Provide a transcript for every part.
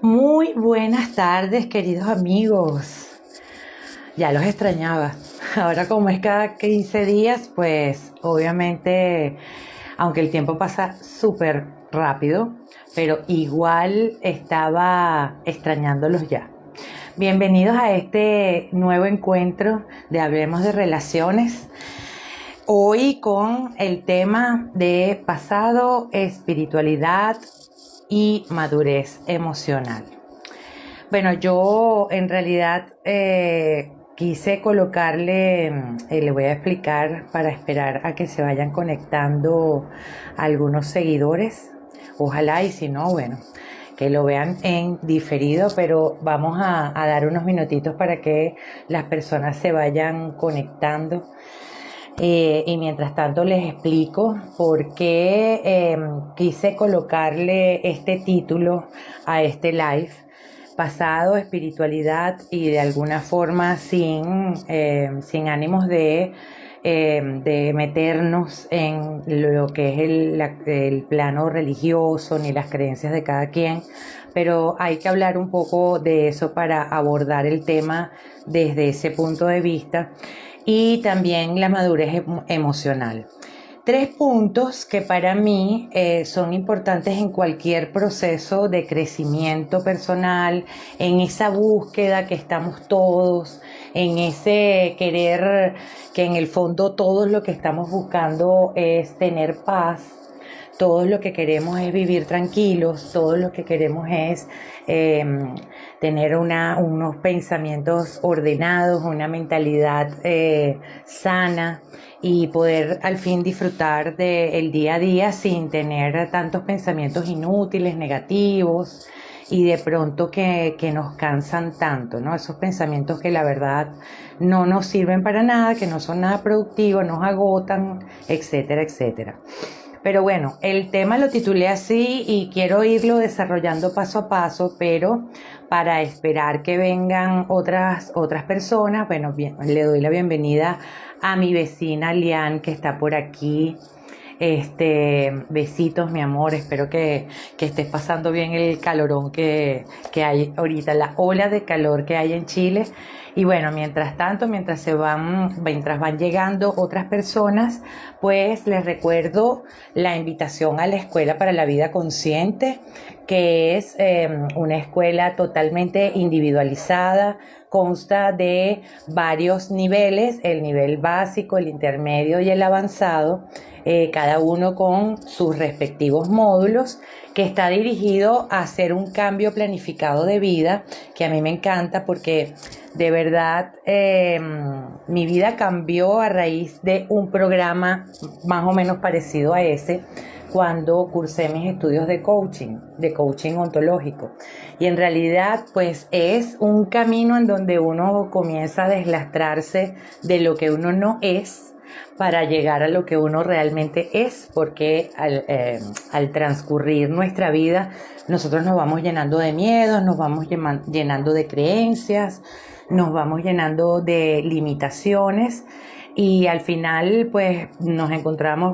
Muy buenas tardes, queridos amigos. Ya los extrañaba. Ahora como es cada 15 días, pues obviamente, aunque el tiempo pasa súper rápido, pero igual estaba extrañándolos ya. Bienvenidos a este nuevo encuentro de Hablemos de Relaciones. Hoy con el tema de pasado, espiritualidad y madurez emocional. Bueno, yo en realidad quise colocarle, le voy a explicar para esperar a que se vayan conectando algunos seguidores. Ojalá y si no, bueno, que lo vean en diferido, pero vamos a dar unos minutitos para que las personas se vayan conectando. Y mientras tanto les explico por qué quise colocarle este título a este live, pasado, espiritualidad y de alguna forma sin ánimos de meternos en lo que es el plano religioso ni las creencias de cada quien, pero hay que hablar un poco de eso para abordar el tema desde ese punto de vista y también la madurez emocional. Tres puntos que para mí son importantes en cualquier proceso de crecimiento personal, en esa búsqueda que estamos todos, en ese querer que en el fondo todos lo que estamos buscando es tener paz. Todos lo que queremos es vivir tranquilos, todos lo que queremos es eh, tener unos pensamientos ordenados, una mentalidad sana y poder al fin disfrutar del día a día sin tener tantos pensamientos inútiles, negativos y de pronto que nos cansan tanto, ¿no? Esos pensamientos que la verdad no nos sirven para nada, que no son nada productivos, nos agotan, etcétera, etcétera. Pero bueno, el tema lo titulé así y quiero irlo desarrollando paso a paso, pero para esperar que vengan otras personas, bueno, bien, le doy la bienvenida a mi vecina Lian que está por aquí. Besitos, mi amor, espero que estés pasando bien el calorón que hay ahorita, la ola de calor que hay en Chile. Y bueno, mientras tanto, mientras van llegando otras personas, pues les recuerdo la invitación a la Escuela para la Vida Consciente, que es una escuela totalmente individualizada, consta de varios niveles, el nivel básico, el intermedio y el avanzado, cada uno con sus respectivos módulos, que está dirigido a hacer un cambio planificado de vida, que a mí me encanta porque de verdad mi vida cambió a raíz de un programa más o menos parecido a ese, cuando cursé mis estudios de coaching ontológico. Y en realidad, pues es un camino en donde uno comienza a deslastrarse de lo que uno no es para llegar a lo que uno realmente es, porque al transcurrir nuestra vida, nosotros nos vamos llenando de miedos, nos vamos llenando de creencias, nos vamos llenando de limitaciones y al final pues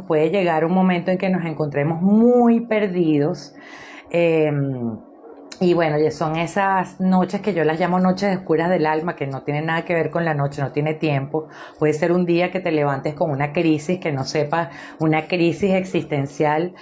puede llegar un momento en que nos encontremos muy perdidos. eh, y bueno, son esas noches que yo las llamo noches oscuras del alma, que no tienen nada que ver con la noche, no tiene tiempo. Puede ser un día que te levantes con una crisis, que no sepas, una crisis existencial.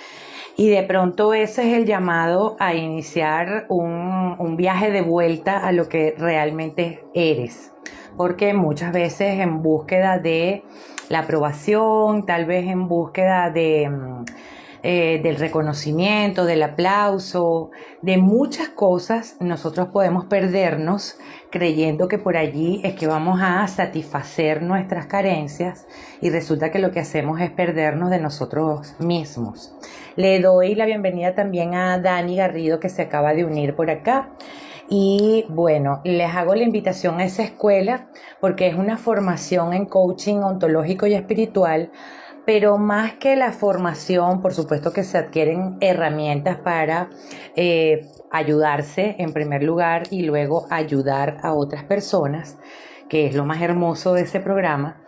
Y de pronto ese es el llamado a iniciar un viaje de vuelta a lo que realmente eres. Porque muchas veces en búsqueda de la aprobación, tal vez en búsqueda del reconocimiento, del aplauso, de muchas cosas, nosotros podemos perdernos creyendo que por allí es que vamos a satisfacer nuestras carencias y resulta que lo que hacemos es perdernos de nosotros mismos. Le doy la bienvenida también a Dani Garrido, que se acaba de unir por acá. Y bueno, les hago la invitación a esa escuela porque es una formación en coaching ontológico y espiritual, pero más que la formación, por supuesto que se adquieren herramientas para ayudarse en primer lugar y luego ayudar a otras personas, que es lo más hermoso de ese programa.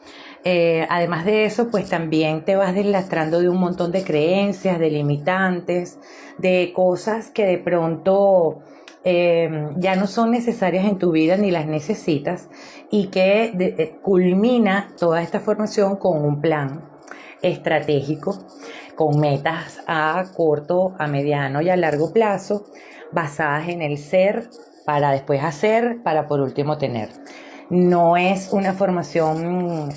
Además de eso, pues también te vas deslastrando de un montón de creencias, de limitantes, de cosas que de pronto ya no son necesarias en tu vida ni las necesitas y que culmina toda esta formación con un plan estratégico, con metas a corto, a mediano y a largo plazo, basadas en el ser para después hacer, para por último tener. No es una formación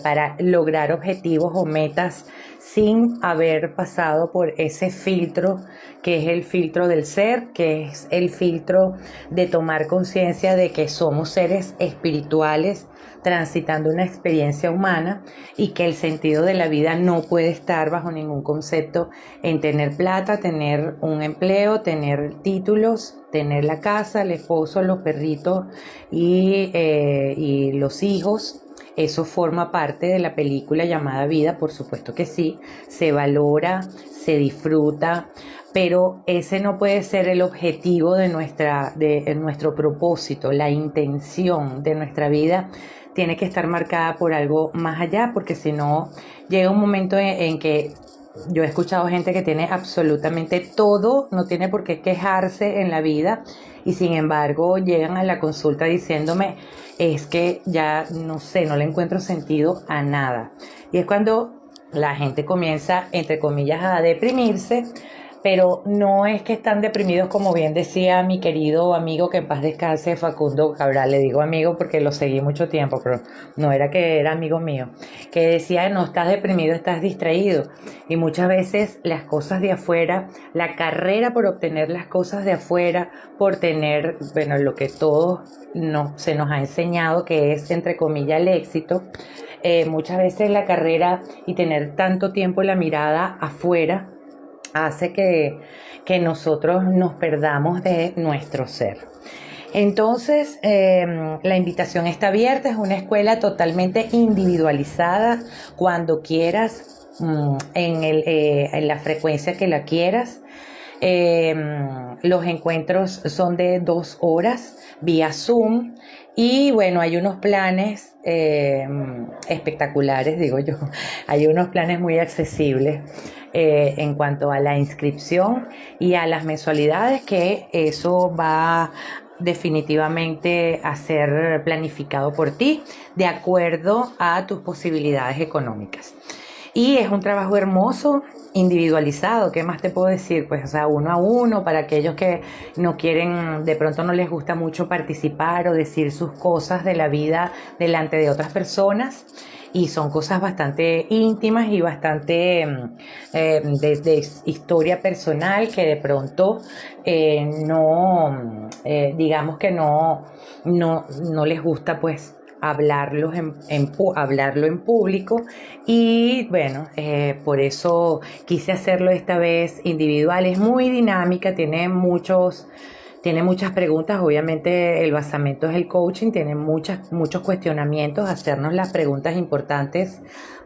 para lograr objetivos o metas sin haber pasado por ese filtro que es el filtro del ser, que es el filtro de tomar conciencia de que somos seres espirituales transitando una experiencia humana y que el sentido de la vida no puede estar bajo ningún concepto en tener plata, tener un empleo, tener títulos, tener la casa, el esposo, los perritos y los hijos. Eso forma parte de la película llamada vida, por supuesto que sí, se valora, se disfruta, pero ese no puede ser el objetivo de nuestro propósito, la intención de nuestra vida tiene que estar marcada por algo más allá, porque si no, llega un momento en que yo he escuchado gente que tiene absolutamente todo, no tiene por qué quejarse en la vida y sin embargo llegan a la consulta diciéndome es que ya no sé, no le encuentro sentido a nada. Y es cuando la gente comienza, entre comillas, a deprimirse, pero no es que están deprimidos como bien decía mi querido amigo que en paz descanse, Facundo Cabral. Le digo amigo porque lo seguí mucho tiempo, pero no era que era amigo mío, que decía no estás deprimido, estás distraído. Y muchas veces las cosas de afuera, la carrera por obtener las cosas de afuera, por tener, bueno, lo que todos se nos ha enseñado que es entre comillas el éxito, muchas veces la carrera y tener tanto tiempo la mirada afuera hace que nosotros nos perdamos de nuestro ser. Entonces, la invitación está abierta, es una escuela totalmente individualizada, cuando quieras, en la frecuencia que la quieras. Los encuentros son de 2 horas vía Zoom y bueno, hay unos planes espectaculares, digo yo, hay unos planes muy accesibles en cuanto a la inscripción y a las mensualidades, que eso va definitivamente a ser planificado por ti de acuerdo a tus posibilidades económicas. Y es un trabajo hermoso, individualizado, ¿qué más te puedo decir? Pues, o sea, uno a uno, para aquellos que no quieren, de pronto no les gusta mucho participar o decir sus cosas de la vida delante de otras personas. Y son cosas bastante íntimas y bastante de historia personal que de pronto digamos que no les gusta pues hablarlo en público y bueno, por eso quise hacerlo esta vez individual. Es muy dinámica, tiene muchas preguntas, obviamente el basamento es el coaching, tiene muchos cuestionamientos, hacernos las preguntas importantes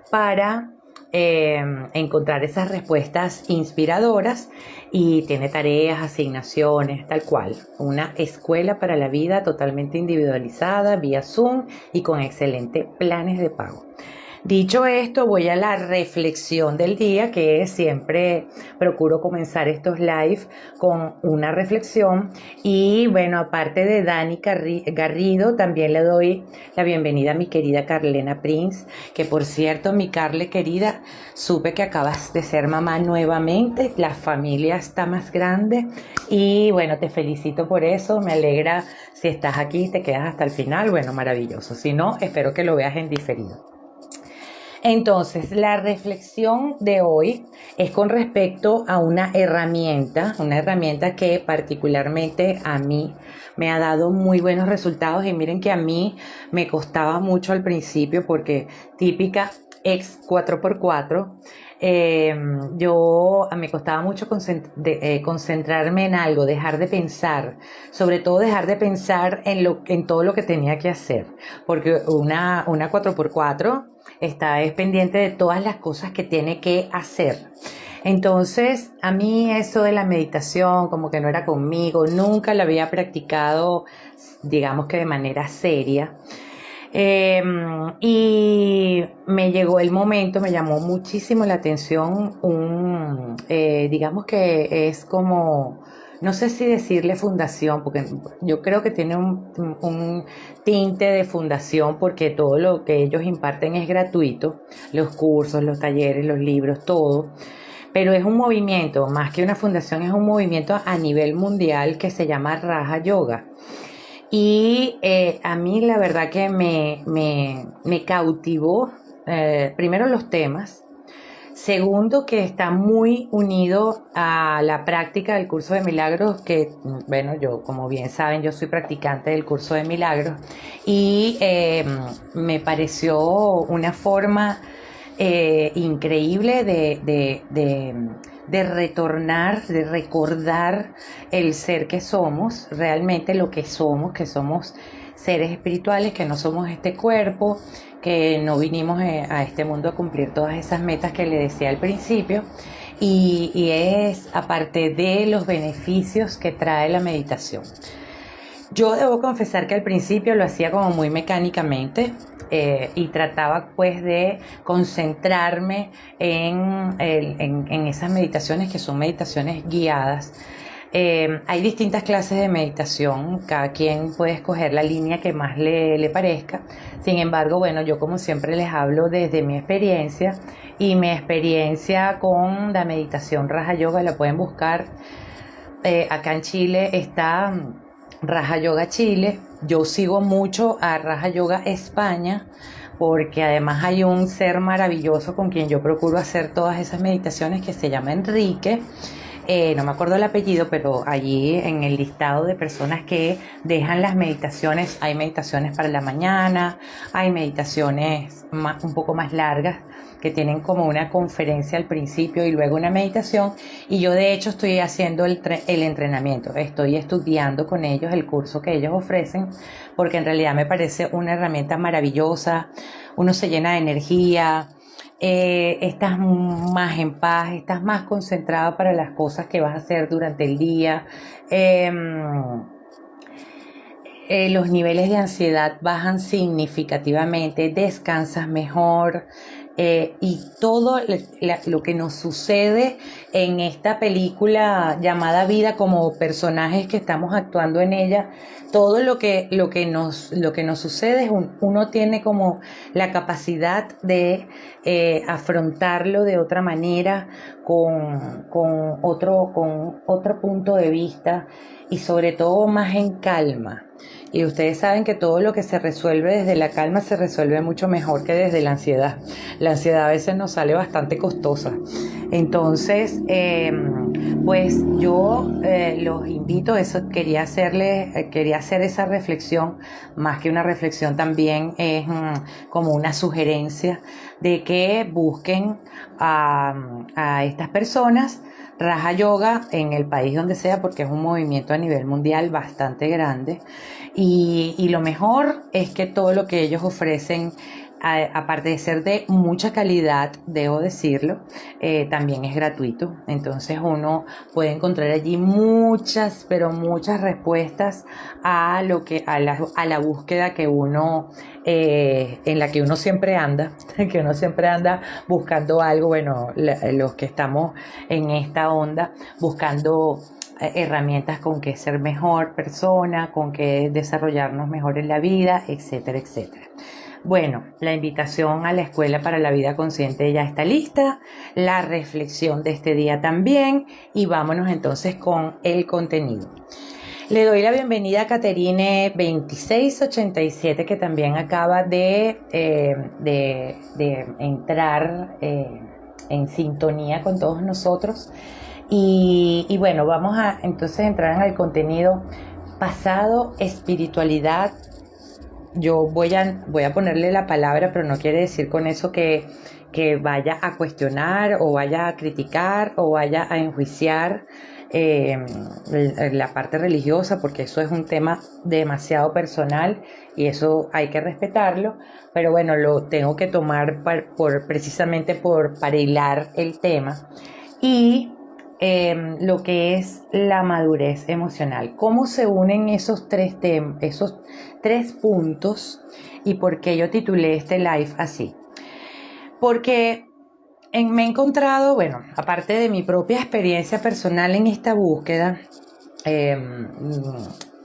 para encontrar esas respuestas inspiradoras y tiene tareas, asignaciones, tal cual. Una escuela para la vida totalmente individualizada, vía Zoom y con excelentes planes de pago. Dicho esto, voy a la reflexión del día, que siempre procuro comenzar estos live con una reflexión. Y bueno, aparte de Dani Garrido, también le doy la bienvenida a mi querida Carlena Prince, que por cierto, mi Carle querida, supe que acabas de ser mamá nuevamente, la familia está más grande y bueno, te felicito por eso, me alegra si estás aquí y te quedas hasta el final, bueno, maravilloso, si no, espero que lo veas en diferido. Entonces, la reflexión de hoy es con respecto a una herramienta que particularmente a mí me ha dado muy buenos resultados y miren que a mí me costaba mucho al principio porque típica ex 4x4, me costaba mucho concentrarme en algo, dejar de pensar, sobre todo dejar de pensar en todo lo que tenía que hacer, porque una 4x4 es pendiente de todas las cosas que tiene que hacer. Entonces, a mí eso de la meditación como que no era conmigo, nunca la había practicado, digamos que de manera seria. Y me llegó el momento, me llamó muchísimo la atención digamos que es como, no sé si decirle fundación, porque yo creo que tiene un tinte de fundación, porque todo lo que ellos imparten es gratuito, los cursos, los talleres, los libros, todo. Pero es un movimiento, más que una fundación, es un movimiento a nivel mundial que se llama Raja Yoga. Y a mí la verdad que me cautivó, primero los temas, segundo que está muy unido a la práctica del curso de milagros, que bueno, yo como bien saben, yo soy practicante del curso de milagros y me pareció una forma increíble de retornar, de recordar el ser que somos, realmente lo que somos seres espirituales, que no somos este cuerpo, que no vinimos a este mundo a cumplir todas esas metas que le decía al principio, y es aparte de los beneficios que trae la meditación. Yo debo confesar que al principio lo hacía como muy mecánicamente, y trataba pues de concentrarme en esas meditaciones, que son meditaciones guiadas. Hay distintas clases de meditación, cada quien puede escoger la línea que más le parezca. Sin embargo, bueno, yo como siempre les hablo desde mi experiencia, y mi experiencia con la meditación Raja Yoga la pueden buscar. Acá en Chile está Raja Yoga Chile. Yo sigo mucho a Raja Yoga España, porque además hay un ser maravilloso con quien yo procuro hacer todas esas meditaciones, que se llama Enrique. No me acuerdo el apellido, pero allí en el listado de personas que dejan las meditaciones, hay meditaciones para la mañana, hay meditaciones un poco más largas, que tienen como una conferencia al principio y luego una meditación, y yo de hecho estoy haciendo el entrenamiento, estoy estudiando con ellos el curso que ellos ofrecen, porque en realidad me parece una herramienta maravillosa. Uno se llena de energía, estás más en paz, estás más concentrado para las cosas que vas a hacer durante el día. Eh, los niveles de ansiedad bajan significativamente, descansas mejor, y todo lo que nos sucede en esta película llamada vida, como personajes que estamos actuando en ella, todo lo que nos sucede es uno tiene como la capacidad de afrontarlo de otra manera, con otro punto de vista, y sobre todo más en calma. Y ustedes saben que todo lo que se resuelve desde la calma se resuelve mucho mejor que desde la ansiedad. La ansiedad a veces nos sale bastante costosa. Entonces, pues yo los invito, eso quería hacer esa reflexión, más que una reflexión también es como una sugerencia de que busquen a estas personas. Raja Yoga en el país donde sea, porque es un movimiento a nivel mundial bastante grande, y lo mejor es que todo lo que ellos ofrecen, aparte de ser de mucha calidad, debo decirlo, también es gratuito. Entonces uno puede encontrar allí muchas, pero muchas respuestas a a la búsqueda que uno en la que uno siempre anda, que uno siempre anda buscando algo. Bueno, los que estamos en esta onda buscando herramientas con que ser mejor persona, con que desarrollarnos mejor en la vida, etcétera, etcétera. Bueno, la invitación a la Escuela para la Vida Consciente ya está lista, la reflexión de este día también, y vámonos entonces con el contenido. Le doy la bienvenida a Caterine 2687, que también acaba de entrar en sintonía con todos nosotros. Y bueno, vamos a entonces entrar en el contenido. Pasado, espiritualidad. Yo voy a ponerle la palabra, pero no quiere decir con eso que vaya a cuestionar, o vaya a criticar, o vaya a enjuiciar la parte religiosa, porque eso es un tema demasiado personal y eso hay que respetarlo. Pero bueno, lo tengo que tomar precisamente para hilar el tema. Y lo que es la madurez emocional. ¿Cómo se unen esos esos tres puntos y por qué yo titulé este live así? Porque me he encontrado, bueno, aparte de mi propia experiencia personal en esta búsqueda,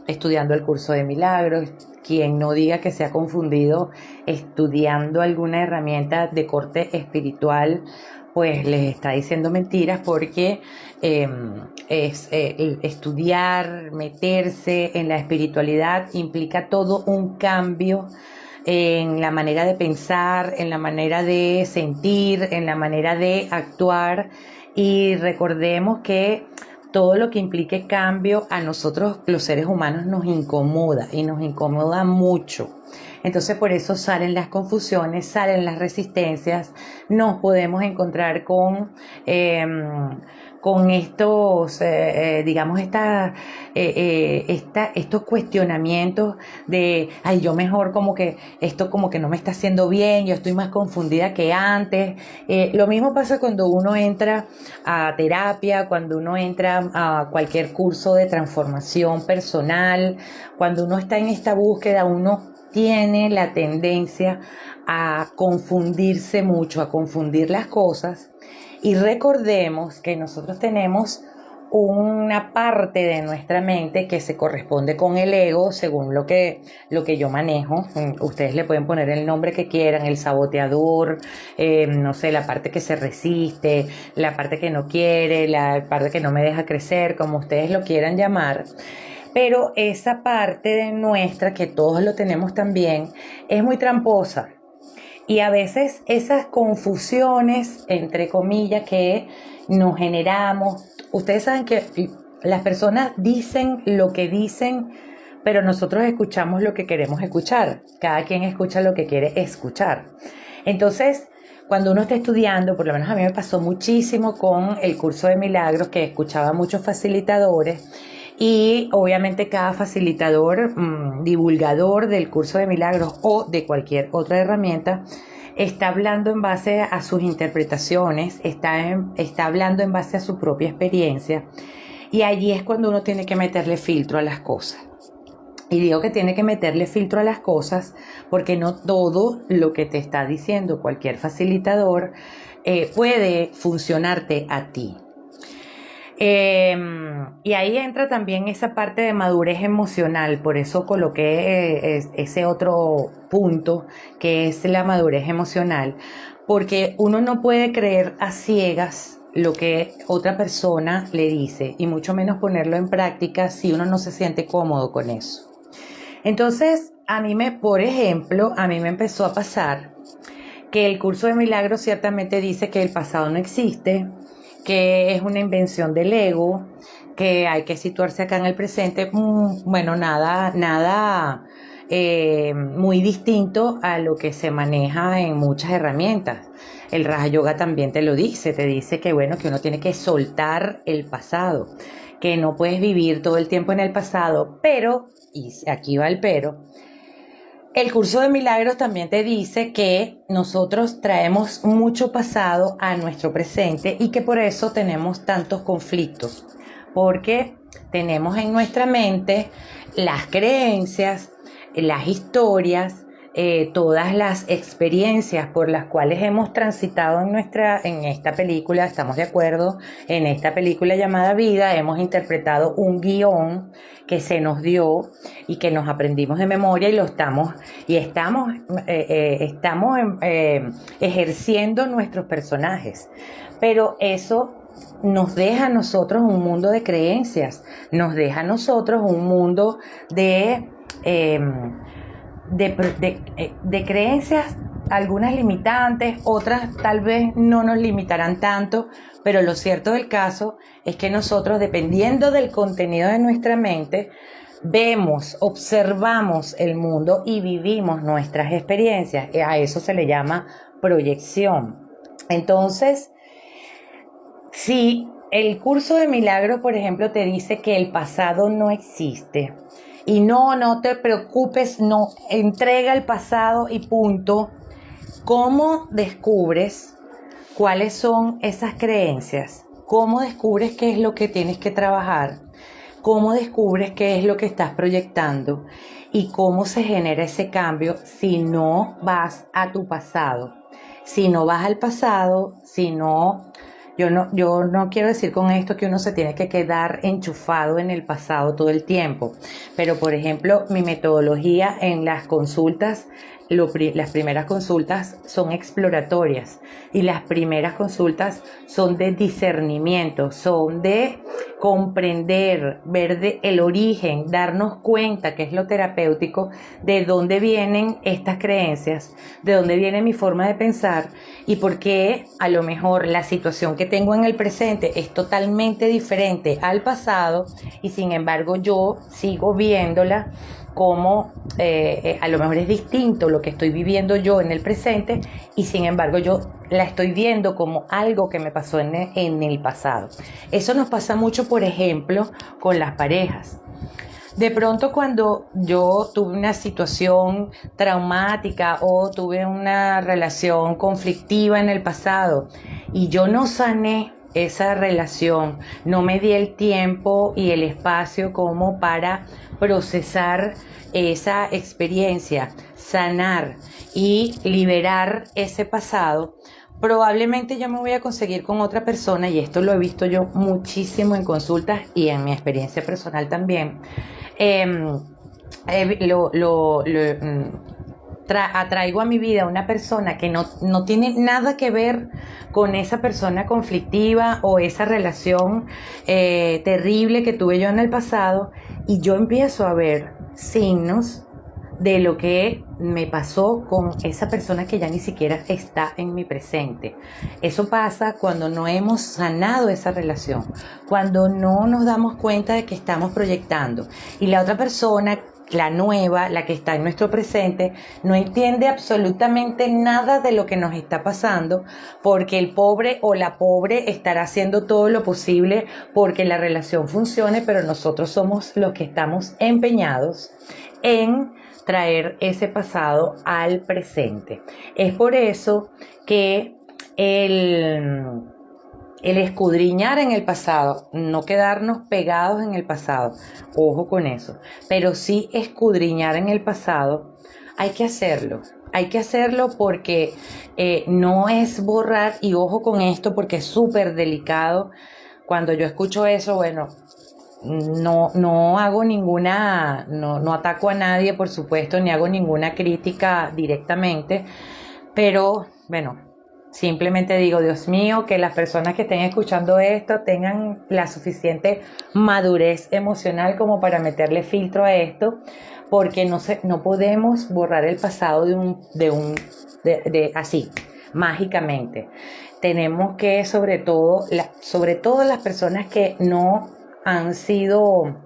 estudiando el curso de milagros, quien no diga que se ha confundido estudiando alguna herramienta de corte espiritual, pues les está diciendo mentiras, porque estudiar, meterse en la espiritualidad implica todo un cambio en la manera de pensar, en la manera de sentir, en la manera de actuar, y recordemos que todo lo que implique cambio a nosotros los seres humanos nos incomoda y nos incomoda mucho. Entonces por eso salen las confusiones, salen las resistencias, nos podemos encontrar con estos, digamos, estos cuestionamientos de, ay, yo mejor como que esto como que no me está haciendo bien, yo estoy más confundida que antes. Lo mismo pasa cuando uno entra a terapia, cuando uno entra a cualquier curso de transformación personal, cuando uno está en esta búsqueda, uno tiene la tendencia a confundirse mucho, a confundir las cosas. Y recordemos que nosotros tenemos una parte de nuestra mente que se corresponde con el ego, según lo que yo manejo. Ustedes le pueden poner el nombre que quieran, el saboteador, no sé, la parte que se resiste, la parte que no quiere, la parte que no me deja crecer, como ustedes lo quieran llamar. Pero esa parte de nuestra, que todos lo tenemos también, es muy tramposa. Y a veces esas confusiones, entre comillas, que nos generamos, ustedes saben que las personas dicen lo que dicen, pero nosotros escuchamos lo que queremos escuchar. Cada quien escucha lo que quiere escuchar. Entonces, cuando uno está estudiando, por lo menos a mí me pasó muchísimo con el curso de milagros, que escuchaba muchos facilitadores, y obviamente cada facilitador, divulgador del curso de milagros o de cualquier otra herramienta, está hablando en base a sus interpretaciones, está hablando en base a su propia experiencia, y allí es cuando uno tiene que meterle filtro a las cosas. Y digo que tiene que meterle filtro a las cosas porque no todo lo que te está diciendo cualquier facilitador puede funcionarte a ti. Y ahí entra también esa parte de madurez emocional, por eso coloqué ese otro punto que es la madurez emocional, porque uno no puede creer a ciegas lo que otra persona le dice y mucho menos ponerlo en práctica si uno no se siente cómodo con eso. Entonces, por ejemplo, a mí me empezó a pasar que el curso de milagros ciertamente dice que el pasado no existe, que es una invención del ego, que hay que situarse acá en el presente. Bueno, nada muy distinto a lo que se maneja en muchas herramientas. El Raja Yoga también te lo dice, te dice que bueno, que uno tiene que soltar el pasado, que no puedes vivir todo el tiempo en el pasado, pero, y aquí va el pero, el curso de milagros también te dice que nosotros traemos mucho pasado a nuestro presente y que por eso tenemos tantos conflictos, porque tenemos en nuestra mente las creencias, las historias, todas las experiencias por las cuales hemos transitado en esta película, estamos de acuerdo, en esta película llamada Vida, hemos interpretado un guión que se nos dio y que nos aprendimos de memoria y estamos ejerciendo nuestros personajes. Pero eso nos deja a nosotros un mundo de creencias, nos deja a nosotros un mundo de creencias, algunas limitantes, otras tal vez no nos limitarán tanto, pero lo cierto del caso es que nosotros, dependiendo del contenido de nuestra mente, vemos, observamos el mundo y vivimos nuestras experiencias. A eso se le llama proyección. Entonces, si el curso de milagros, por ejemplo, te dice que el pasado no existe, y no te preocupes, no, entrega el pasado y punto, ¿cómo descubres cuáles son esas creencias? ¿Cómo descubres qué es lo que tienes que trabajar? ¿Cómo descubres qué es lo que estás proyectando? ¿Y cómo se genera ese cambio si no vas a tu pasado? Si no vas al pasado, si no... yo no quiero decir con esto que uno se tiene que quedar enchufado en el pasado todo el tiempo, pero por ejemplo, mi metodología en las consultas, las primeras consultas son exploratorias y las primeras consultas son de discernimiento, son de comprender, ver el origen, darnos cuenta, que es lo terapéutico, de dónde vienen estas creencias, de dónde viene mi forma de pensar y por qué a lo mejor la situación que tengo en el presente es totalmente diferente al pasado y sin embargo yo sigo viéndola como a lo mejor es distinto lo que estoy viviendo yo en el presente y sin embargo yo la estoy viendo como algo que me pasó en el pasado. Eso nos pasa mucho, por ejemplo, con las parejas. De pronto cuando yo tuve una situación traumática o tuve una relación conflictiva en el pasado y yo no sané esa relación, no me di el tiempo y el espacio como para procesar esa experiencia, sanar y liberar ese pasado, probablemente yo me voy a conseguir con otra persona, y esto lo he visto yo muchísimo en consultas y en mi experiencia personal también. Atraigo a mi vida una persona que no tiene nada que ver con esa persona conflictiva o esa relación terrible que tuve yo en el pasado, y yo empiezo a ver signos de lo que me pasó con esa persona que ya ni siquiera está en mi presente. Eso pasa cuando no hemos sanado esa relación, cuando no nos damos cuenta de que estamos proyectando y la otra persona, la nueva, la que está en nuestro presente, no entiende absolutamente nada de lo que nos está pasando, porque el pobre o la pobre estará haciendo todo lo posible porque la relación funcione, pero nosotros somos los que estamos empeñados en traer ese pasado al presente. Es por eso que el escudriñar en el pasado, no quedarnos pegados en el pasado, ojo con eso, pero sí escudriñar en el pasado, hay que hacerlo. Hay que hacerlo porque no es borrar, y ojo con esto porque es súper delicado. Cuando yo escucho eso, bueno, no hago ninguna, no ataco a nadie, por supuesto, ni hago ninguna crítica directamente, pero bueno, simplemente digo, Dios mío, que las personas que estén escuchando esto tengan la suficiente madurez emocional como para meterle filtro a esto, porque no podemos borrar el pasado así, mágicamente. Tenemos que, sobre todo las personas que no han sido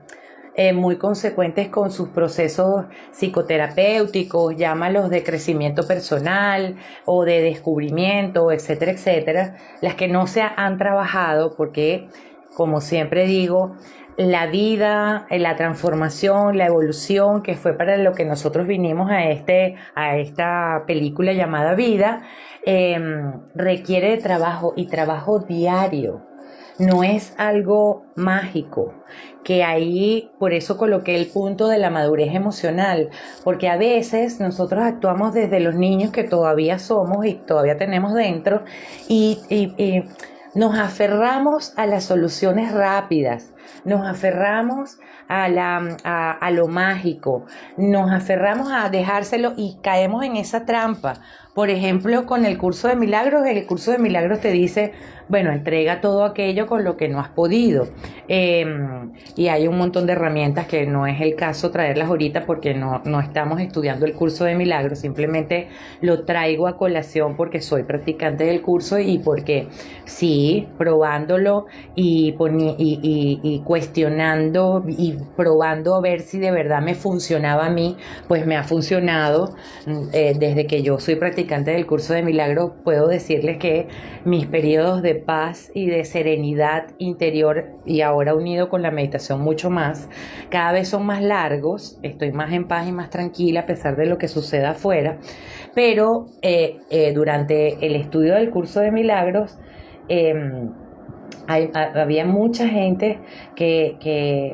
muy consecuentes con sus procesos psicoterapéuticos, llámalos de crecimiento personal o de descubrimiento, etcétera, etcétera, las que no se han trabajado, porque, como siempre digo, la vida, la transformación, la evolución, que fue para lo que nosotros vinimos a esta película llamada vida, requiere de trabajo y trabajo diario. No es algo mágico, que ahí por eso coloqué el punto de la madurez emocional, porque a veces nosotros actuamos desde los niños que todavía somos y todavía tenemos dentro y nos aferramos a las soluciones rápidas, nos aferramos a lo mágico, nos aferramos a dejárselo y caemos en esa trampa. Por ejemplo, con el curso de milagros te dice, bueno, entrega todo aquello con lo que no has podido. Y hay un montón de herramientas que no es el caso traerlas ahorita porque no estamos estudiando el curso de milagros, simplemente lo traigo a colación porque soy practicante del curso y porque sí, probándolo y cuestionando y probando a ver si de verdad me funcionaba a mí, pues me ha funcionado. Desde que yo soy practicante del curso de milagros, puedo decirles que mis periodos de paz y de serenidad interior, y ahora unido con la meditación mucho más, cada vez son más largos, estoy más en paz y más tranquila a pesar de lo que suceda afuera, pero durante el estudio del curso de milagros había mucha gente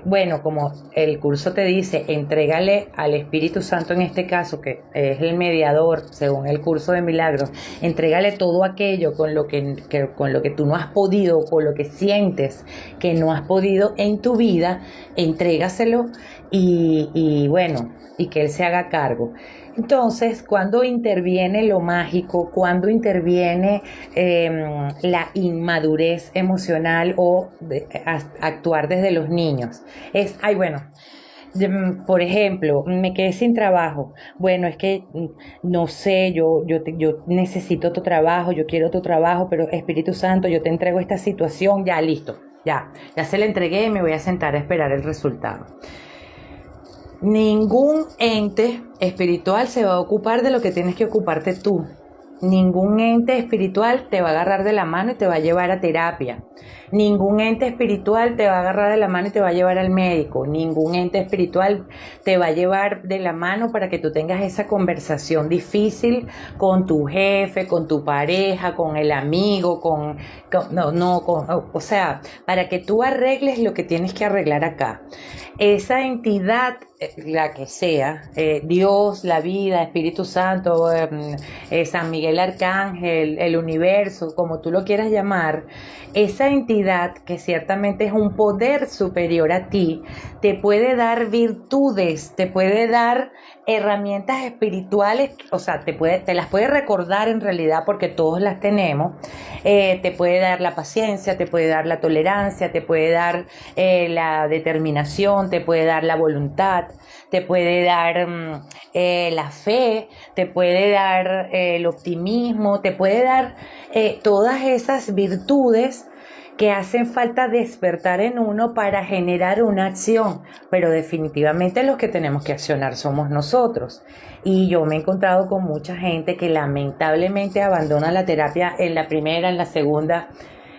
bueno, como el curso te dice, entrégale al Espíritu Santo en este caso, que es el mediador, según el curso de milagros, entrégale todo aquello con lo que tú no has podido, con lo que sientes que no has podido en tu vida, entrégaselo y bueno, y que Él se haga cargo. Entonces, cuando interviene lo mágico, cuando interviene la inmadurez emocional o actuar desde los niños, ay, bueno, por ejemplo, me quedé sin trabajo. Bueno, es que no sé, yo necesito tu trabajo, yo quiero tu trabajo, pero Espíritu Santo, yo te entrego esta situación, ya listo, ya se la entregué y me voy a sentar a esperar el resultado. Ningún ente espiritual se va a ocupar de lo que tienes que ocuparte tú. Ningún ente espiritual te va a agarrar de la mano y te va a llevar a terapia. Ningún ente espiritual te va a agarrar de la mano y te va a llevar al médico. Ningún ente espiritual te va a llevar de la mano para que tú tengas esa conversación difícil con tu jefe, con tu pareja, con el amigo, o sea, para que tú arregles lo que tienes que arreglar acá. Esa entidad, la que sea, Dios, la vida, Espíritu Santo, San Miguel Arcángel, el universo, como tú lo quieras llamar, esa entidad que ciertamente es un poder superior a ti, te puede dar virtudes, te puede dar herramientas espirituales, o sea, te las puede recordar en realidad porque todos las tenemos, te puede dar la paciencia, te puede dar la tolerancia, te puede dar la determinación, te puede dar la voluntad, te puede dar la fe, te puede dar el optimismo, te puede dar todas esas virtudes que hacen falta despertar en uno para generar una acción, pero definitivamente los que tenemos que accionar somos nosotros. Y yo me he encontrado con mucha gente que lamentablemente abandona la terapia en la primera, en la segunda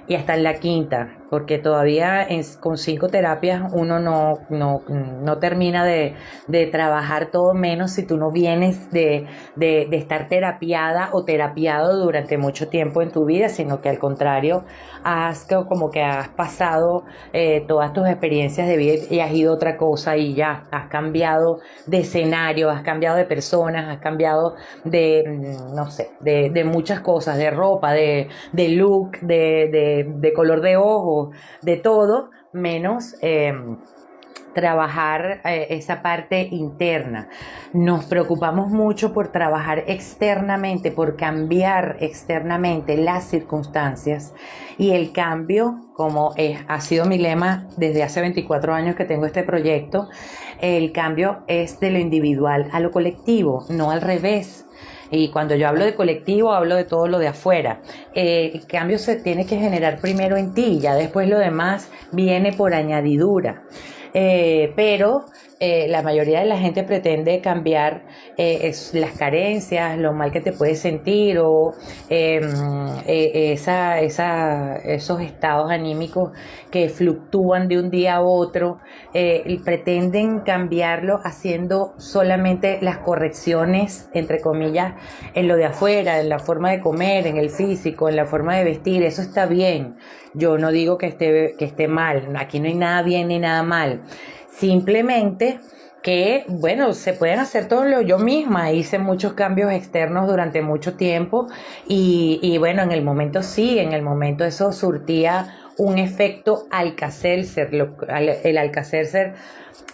y hasta en la quinta, porque todavía con 5 terapias uno no termina de trabajar todo, menos si tú no vienes de estar terapiada o terapiado durante mucho tiempo en tu vida, sino que al contrario, como que has pasado todas tus experiencias de vida y has ido a otra cosa y ya has cambiado de escenario, has cambiado de personas, has cambiado no sé, de muchas cosas, de ropa, de look, de color de ojo, de todo, menos trabajar esa parte interna. Nos preocupamos mucho por trabajar externamente, por cambiar externamente las circunstancias, y el cambio, como ha sido mi lema desde hace 24 años que tengo este proyecto, el cambio es de lo individual a lo colectivo, no al revés. Y cuando yo hablo de colectivo, hablo de todo lo de afuera. El cambio se tiene que generar primero en ti, ya después lo demás viene por añadidura. Pero la mayoría de la gente pretende cambiar las carencias, lo mal que te puedes sentir o esos estados anímicos que fluctúan de un día a otro, y pretenden cambiarlo haciendo solamente las correcciones, entre comillas, en lo de afuera, en la forma de comer, en el físico, en la forma de vestir. Eso está bien. Yo no digo que esté mal. Aquí no hay nada bien ni nada mal. Simplemente que, bueno, se pueden hacer todo yo misma hice muchos cambios externos durante mucho tiempo y bueno, en el momento eso surtía un efecto Alka-Seltzer. El Alka-Seltzer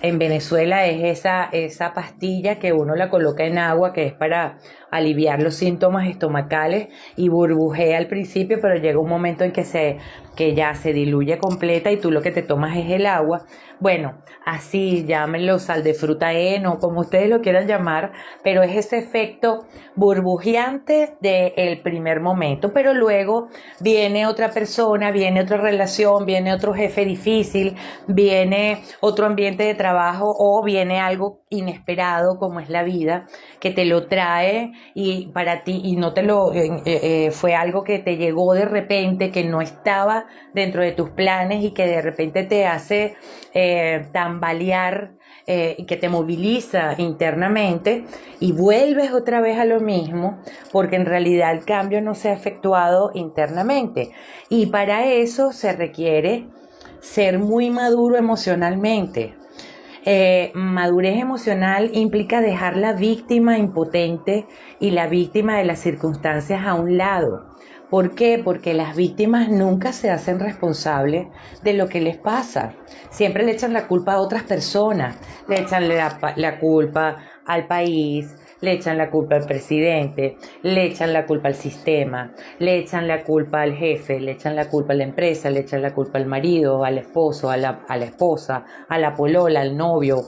en Venezuela es esa pastilla que uno la coloca en agua, que es para aliviar los síntomas estomacales y burbujea al principio, pero llega un momento en que ya se diluye completa y tú lo que te tomas es el agua. Bueno, así llámenlo sal de fruta heno, como ustedes lo quieran llamar, pero es ese efecto burbujeante del primer momento, pero luego viene otra persona, viene otra relación, viene otro jefe difícil, viene otro ambiente de trabajo o viene algo inesperado como es la vida, que te lo trae y para ti y no te lo fue algo que te llegó de repente, que no estaba está dentro de tus planes y que de repente te hace tambalear y que te moviliza internamente y vuelves otra vez a lo mismo porque en realidad el cambio no se ha efectuado internamente. Y para eso se requiere ser muy maduro emocionalmente. Madurez emocional implica dejar la víctima impotente y la víctima de las circunstancias a un lado. ¿Por qué? Porque las víctimas nunca se hacen responsables de lo que les pasa. Siempre le echan la culpa a otras personas, le echan la culpa al país, le echan la culpa al presidente, le echan la culpa al sistema, le echan la culpa al jefe, le echan la culpa a la empresa, le echan la culpa al marido, al esposo, a la esposa, a la polola, al novio,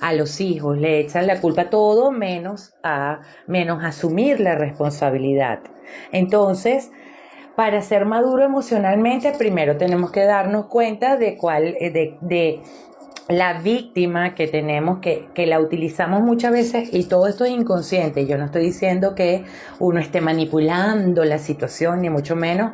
a los hijos, le echan la culpa a todo menos asumir la responsabilidad. Entonces, para ser maduro emocionalmente, primero tenemos que darnos cuenta de la víctima que tenemos, que la utilizamos muchas veces, y todo esto es inconsciente. Yo no estoy diciendo que uno esté manipulando la situación, ni mucho menos.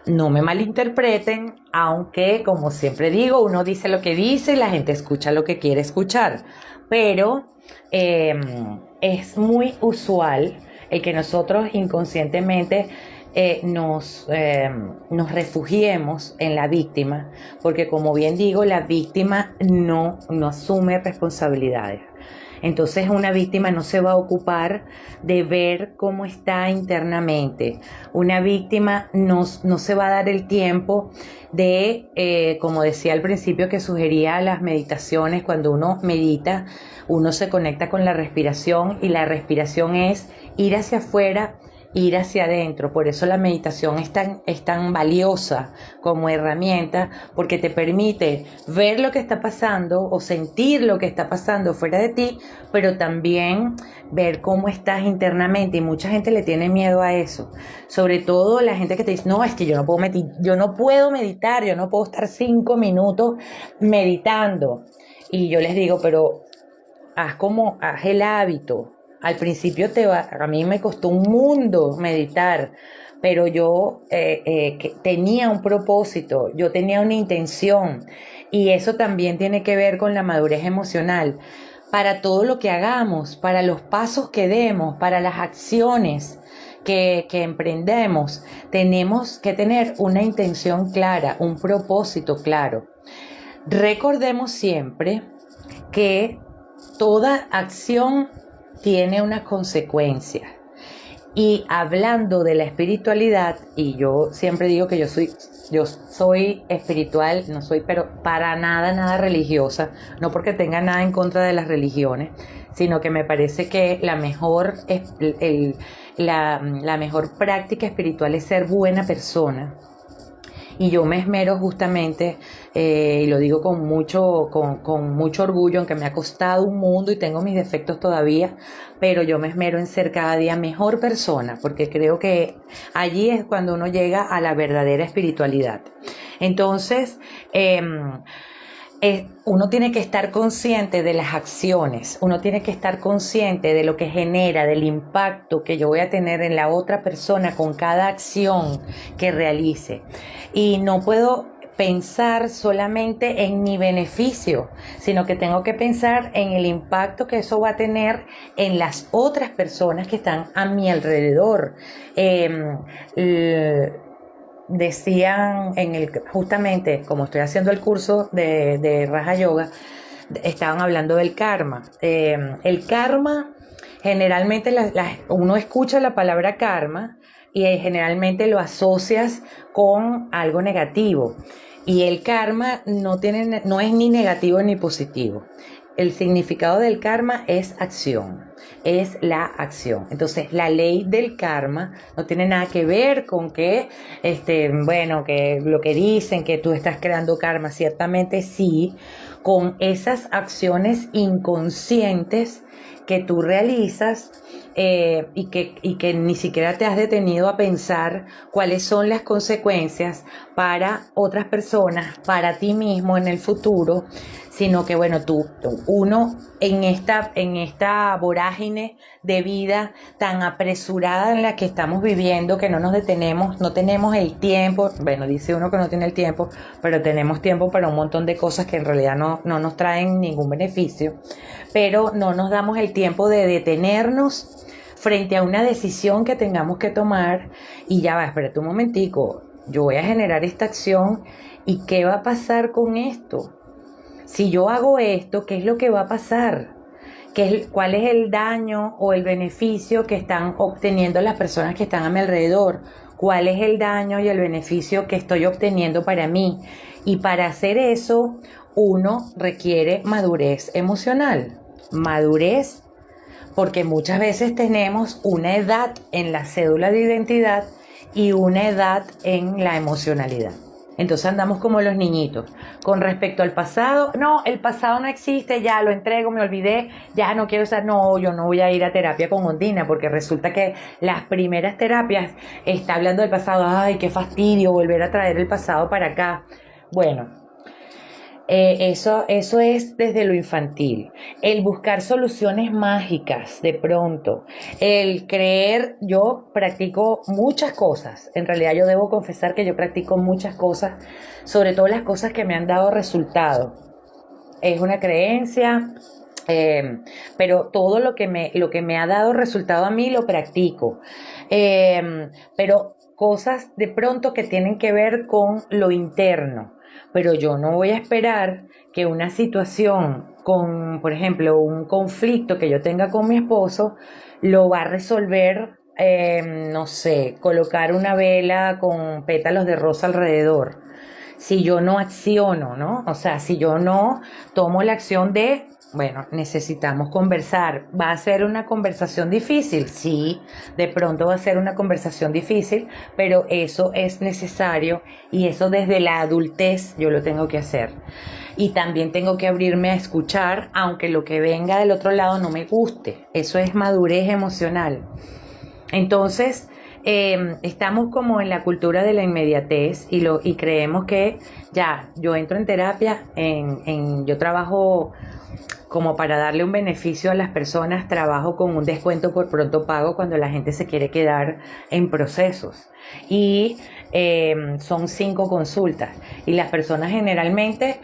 No me malinterpreten, aunque, como siempre digo, uno dice lo que dice y la gente escucha lo que quiere escuchar. Pero es muy usual el que nosotros inconscientemente nos refugiemos en la víctima, porque como bien digo, la víctima no asume responsabilidades. Entonces una víctima no se va a ocupar de ver cómo está internamente. Una víctima no se va a dar el tiempo de, como decía al principio que sugería las meditaciones, cuando uno medita, uno se conecta con la respiración y la respiración es ir hacia afuera, ir hacia adentro. Por eso la meditación es tan valiosa como herramienta, porque te permite ver lo que está pasando o sentir lo que está pasando fuera de ti, pero también ver cómo estás internamente. Y mucha gente le tiene miedo a eso, sobre todo la gente que te dice, no, es que yo no puedo meditar, yo no puedo estar 5 minutos meditando. Y yo les digo, pero haz el hábito. Al principio a mí me costó un mundo meditar, pero yo tenía un propósito, yo tenía una intención, y eso también tiene que ver con la madurez emocional. Para todo lo que hagamos, para los pasos que demos, para las acciones que emprendemos, tenemos que tener una intención clara, un propósito claro. Recordemos siempre que toda acción tiene unas consecuencias. Y hablando de la espiritualidad, y yo siempre digo que yo soy espiritual, no soy pero para nada religiosa, no porque tenga nada en contra de las religiones, sino que me parece que la mejor práctica espiritual es ser buena persona. Y yo me esmero justamente, y lo digo con mucho orgullo, aunque me ha costado un mundo y tengo mis defectos todavía, pero yo me esmero en ser cada día mejor persona, porque creo que allí es cuando uno llega a la verdadera espiritualidad. Entonces, uno tiene que estar consciente de las acciones, uno tiene que estar consciente de lo que genera, del impacto que yo voy a tener en la otra persona con cada acción que realice. Y no puedo pensar solamente en mi beneficio, sino que tengo que pensar en el impacto que eso va a tener en las otras personas que están a mi alrededor. Decían justamente como estoy haciendo el curso de Raja Yoga, estaban hablando del karma. El karma, generalmente uno escucha la palabra karma y generalmente lo asocias con algo negativo, y el karma no es ni negativo ni positivo. El significado del karma es acción, es la acción. Entonces, la ley del karma no tiene nada que ver con que lo que dicen, que tú estás creando karma. Ciertamente sí, con esas acciones inconscientes que tú realizas y que ni siquiera te has detenido a pensar cuáles son las consecuencias para otras personas, para ti mismo en el futuro, sino que bueno, uno en esta vorágine de vida tan apresurada en la que estamos viviendo, que no nos detenemos, no tenemos el tiempo, bueno, dice uno que no tiene el tiempo, pero tenemos tiempo para un montón de cosas que en realidad no nos traen ningún beneficio, pero no nos damos el tiempo de detenernos frente a una decisión que tengamos que tomar y ya va, espérate un momentico, yo voy a generar esta acción y ¿qué va a pasar con esto? Si yo hago esto, ¿qué es lo que va a pasar? ¿Cuál es el daño o el beneficio que están obteniendo las personas que están a mi alrededor? ¿Cuál es el daño y el beneficio que estoy obteniendo para mí? Y para hacer eso, uno requiere madurez emocional. Madurez, porque muchas veces tenemos una edad en la cédula de identidad y una edad en la emocionalidad. Entonces andamos como los niñitos. Con respecto al pasado, no, el pasado no existe, ya lo entrego, me olvidé, ya no quiero usar, no, yo no voy a ir a terapia con Ondina, porque resulta que las primeras terapias está hablando del pasado, ay, qué fastidio volver a traer el pasado para acá. Bueno, eso es desde lo infantil. El buscar soluciones mágicas de pronto. El creer, yo practico muchas cosas. En realidad yo debo confesar que yo practico muchas cosas, sobre todo las cosas que me han dado resultado. Es una creencia, pero todo lo que me ha dado resultado a mí lo practico. Pero cosas de pronto que tienen que ver con lo interno. Pero yo no voy a esperar que una situación con, por ejemplo, un conflicto que yo tenga con mi esposo, lo va a resolver, no sé, colocar una vela con pétalos de rosa alrededor. Si yo no acciono, ¿no? O sea, si yo no tomo la acción de, bueno, necesitamos conversar. ¿Va a ser una conversación difícil? Sí, de pronto va a ser una conversación difícil, pero eso es necesario y eso desde la adultez yo lo tengo que hacer. Y también tengo que abrirme a escuchar, aunque lo que venga del otro lado no me guste. Eso es madurez emocional. Entonces, estamos como en la cultura de la inmediatez y creemos que ya, yo entro en terapia, yo trabajo como para darle un beneficio a las personas, trabajo con un descuento por pronto pago cuando la gente se quiere quedar en procesos. Y son 5 consultas. Y las personas generalmente,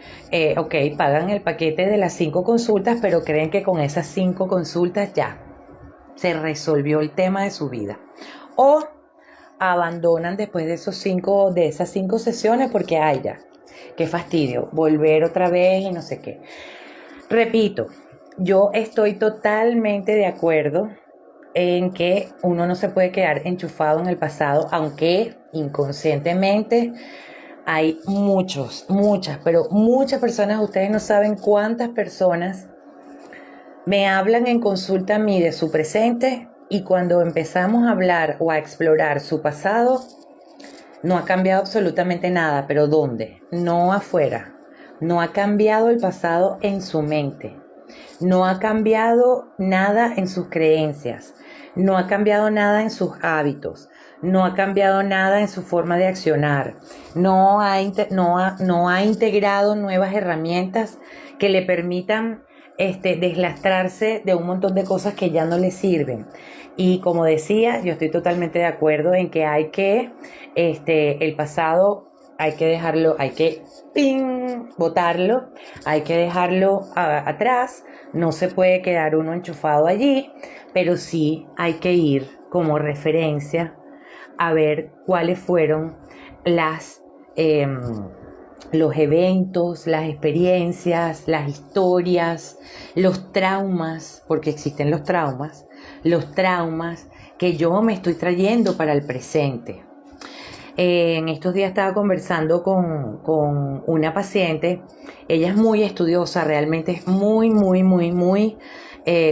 pagan el paquete de las 5 consultas, pero creen que con esas 5 consultas ya se resolvió el tema de su vida. O abandonan después de esas 5 sesiones porque, ay ya, qué fastidio, volver otra vez y no sé qué. Repito, yo estoy totalmente de acuerdo en que uno no se puede quedar enchufado en el pasado, aunque inconscientemente hay muchas personas, ustedes no saben cuántas personas me hablan en consulta a mí de su presente y cuando empezamos a hablar o a explorar su pasado, no ha cambiado absolutamente nada, pero ¿dónde? No afuera. No ha cambiado el pasado en su mente. No ha cambiado nada en sus creencias. No ha cambiado nada en sus hábitos. No ha cambiado nada en su forma de accionar. No ha integrado nuevas herramientas que le permitan deslastrarse de un montón de cosas que ya no le sirven. Y como decía, yo estoy totalmente de acuerdo en que hay que, el pasado hay que dejarlo, hay que botarlo, hay que dejarlo atrás, no se puede quedar uno enchufado allí, pero sí hay que ir como referencia a ver cuáles fueron los eventos, las experiencias, las historias, los traumas, porque existen los traumas que yo me estoy trayendo para el presente. En estos días estaba conversando con una paciente, ella es muy estudiosa, realmente es muy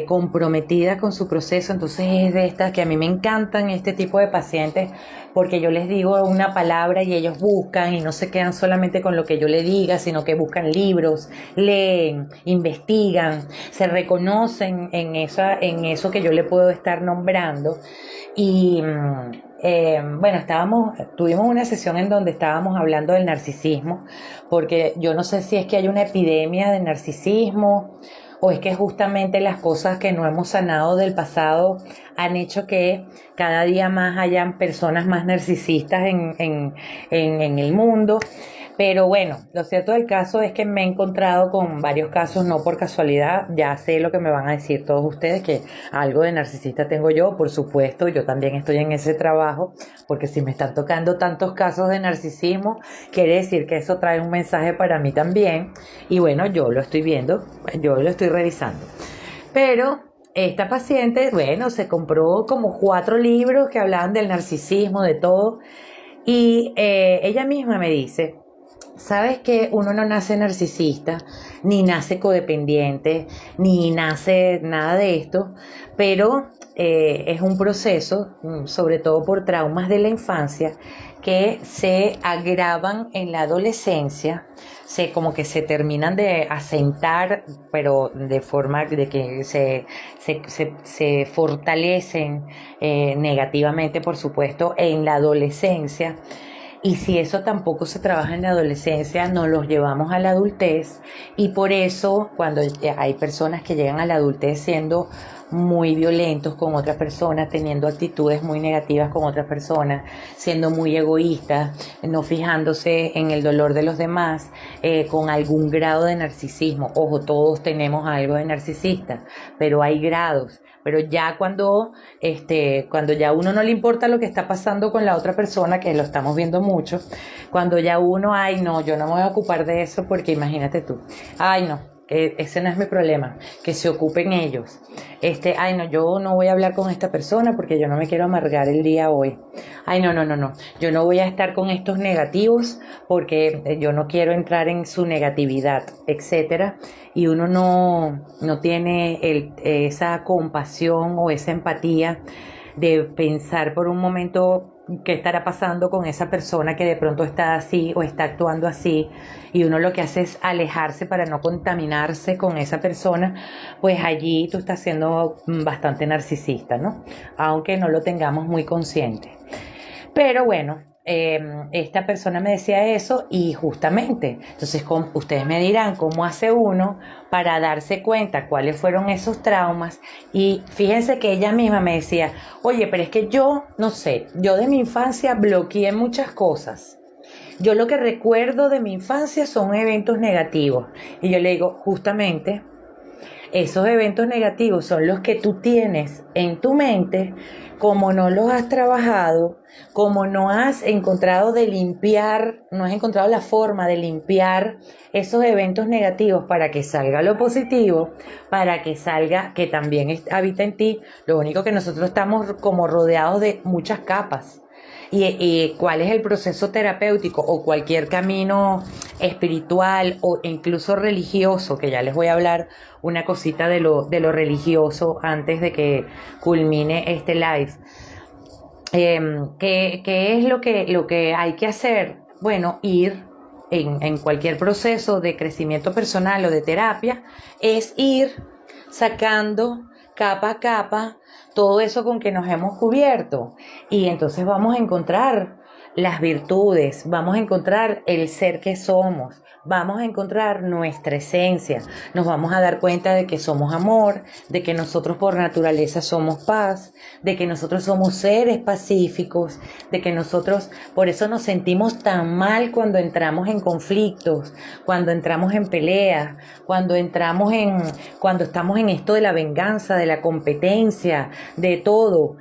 comprometida con su proceso. Entonces es de estas que a mí me encantan este tipo de pacientes, porque yo les digo una palabra y ellos buscan y no se quedan solamente con lo que yo le diga, sino que buscan libros, leen, investigan, se reconocen en eso que yo le puedo estar nombrando. Y bueno, tuvimos una sesión en donde estábamos hablando del narcisismo, porque yo no sé si es que hay una epidemia de narcisismo o es que justamente las cosas que no hemos sanado del pasado han hecho que cada día más hayan personas más narcisistas en el mundo. Pero bueno, lo cierto del caso es que me he encontrado con varios casos, no por casualidad. Ya sé lo que me van a decir todos ustedes, que algo de narcisista tengo yo, por supuesto. Yo también estoy en ese trabajo, porque si me están tocando tantos casos de narcisismo, quiere decir que eso trae un mensaje para mí también. Y bueno, yo lo estoy viendo, yo lo estoy revisando. Pero esta paciente, bueno, se compró como 4 libros que hablaban del narcisismo, de todo. Y ella misma me dice: sabes que uno no nace narcisista, ni nace codependiente, ni nace nada de esto, pero es un proceso, sobre todo por traumas de la infancia, que se agravan en la adolescencia, como que se terminan de asentar, pero de forma de que se fortalecen negativamente, por supuesto, en la adolescencia. Y si eso tampoco se trabaja en la adolescencia, nos los llevamos a la adultez. Y por eso, cuando hay personas que llegan a la adultez siendo muy violentos con otras personas, teniendo actitudes muy negativas con otras personas, siendo muy egoístas, no fijándose en el dolor de los demás, con algún grado de narcisismo. Ojo, todos tenemos algo de narcisista, pero hay grados. Pero ya cuando ya a uno no le importa lo que está pasando con la otra persona, que lo estamos viendo mucho, cuando ya uno, ay no, yo no me voy a ocupar de eso porque imagínate tú, ay no, ese no es mi problema, que se ocupen ellos. Ay no, yo no voy a hablar con esta persona porque yo no me quiero amargar el día hoy. Ay no, no, no, no, yo no voy a estar con estos negativos porque yo no quiero entrar en su negatividad, etcétera. Y uno no tiene esa compasión o esa empatía de pensar por un momento qué estará pasando con esa persona que de pronto está así o está actuando así, y uno lo que hace es alejarse para no contaminarse con esa persona. Pues allí tú estás siendo bastante narcisista, ¿no? Aunque no lo tengamos muy consciente. Pero bueno, esta persona me decía eso y justamente, entonces ustedes me dirán cómo hace uno para darse cuenta cuáles fueron esos traumas. Y fíjense que ella misma me decía: oye, pero es que yo, no sé, yo de mi infancia bloqueé muchas cosas. Yo lo que recuerdo de mi infancia son eventos negativos. Y yo le digo: justamente, esos eventos negativos son los que tú tienes en tu mente, como no los has trabajado, como no has encontrado de limpiar, no has encontrado la forma de limpiar esos eventos negativos para que salga lo positivo, para que salga que también habita en ti. Lo único que nosotros estamos como rodeados de muchas capas. Y cuál es el proceso terapéutico o cualquier camino espiritual o incluso religioso, que ya les voy a hablar una cosita de lo religioso antes de que culmine este live. ¿Qué es lo que hay que hacer? Bueno, ir en cualquier proceso de crecimiento personal o de terapia, es ir sacando capa a capa todo eso con que nos hemos cubierto. Y entonces vamos a encontrar las virtudes, vamos a encontrar el ser que somos, vamos a encontrar nuestra esencia, nos vamos a dar cuenta de que somos amor, de que nosotros por naturaleza somos paz, de que nosotros somos seres pacíficos, de que nosotros por eso nos sentimos tan mal cuando entramos en conflictos, cuando entramos en peleas, cuando estamos en esto de la venganza, de la competencia, de todo.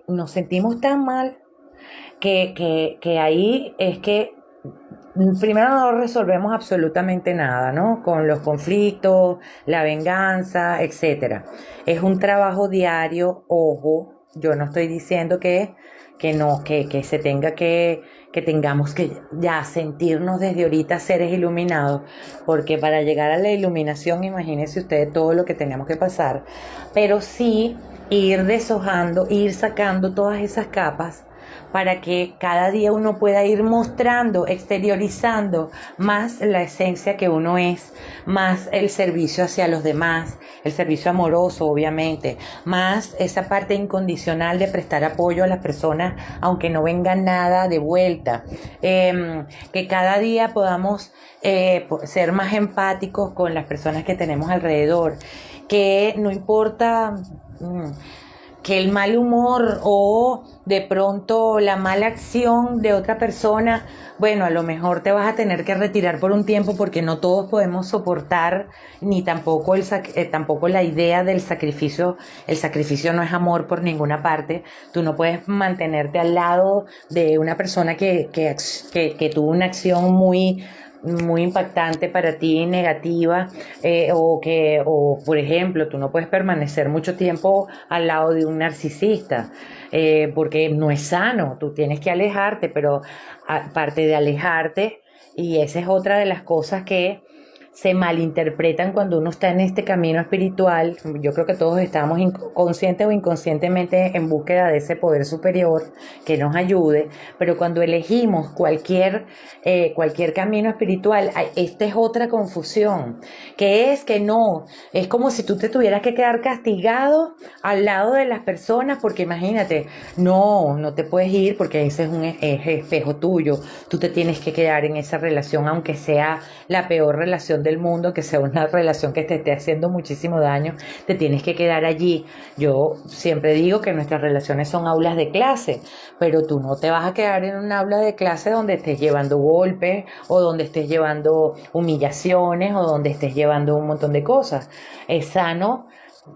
Nos sentimos tan mal que ahí es que primero no resolvemos absolutamente nada, ¿no? Con los conflictos, la venganza, etcétera. Es un trabajo diario, ojo, Yo no estoy diciendo que no, que se tenga que tengamos que ya sentirnos desde ahorita seres iluminados, porque para llegar a la iluminación, imagínense ustedes todo lo que tenemos que pasar, pero sí ir deshojando, ir sacando todas esas capas para que cada día uno pueda ir mostrando, exteriorizando más la esencia que uno es, más el servicio hacia los demás, el servicio amoroso, obviamente, más esa parte incondicional de prestar apoyo a las personas, aunque no venga nada de vuelta. Que cada día podamos ser más empáticos con las personas que tenemos alrededor, que no importa que el mal humor o de pronto la mala acción de otra persona, bueno, a lo mejor te vas a tener que retirar por un tiempo porque no todos podemos soportar, ni tampoco, tampoco la idea del sacrificio. El sacrificio no es amor por ninguna parte. Tú no puedes mantenerte al lado de una persona que tuvo una acción muy impactante para ti, negativa, o por ejemplo, tú no puedes permanecer mucho tiempo al lado de un narcisista, porque no es sano, tú tienes que alejarte, pero aparte de alejarte, y esa es otra de las cosas que se malinterpretan cuando uno está en este camino espiritual. Yo creo que todos estamos conscientes o inconscientemente en búsqueda de ese poder superior que nos ayude, pero cuando elegimos cualquier camino espiritual, esta es otra confusión, que es que no, es como si tú te tuvieras que quedar castigado al lado de las personas, porque imagínate, no te puedes ir porque ese es un espejo tuyo, tú te tienes que quedar en esa relación, aunque sea la peor relación del mundo, que sea una relación que te esté haciendo muchísimo daño, te tienes que quedar allí. Yo siempre digo que nuestras relaciones son aulas de clase, pero tú no te vas a quedar en un aula de clase donde estés llevando golpes o donde estés llevando humillaciones o donde estés llevando un montón de cosas. Es sano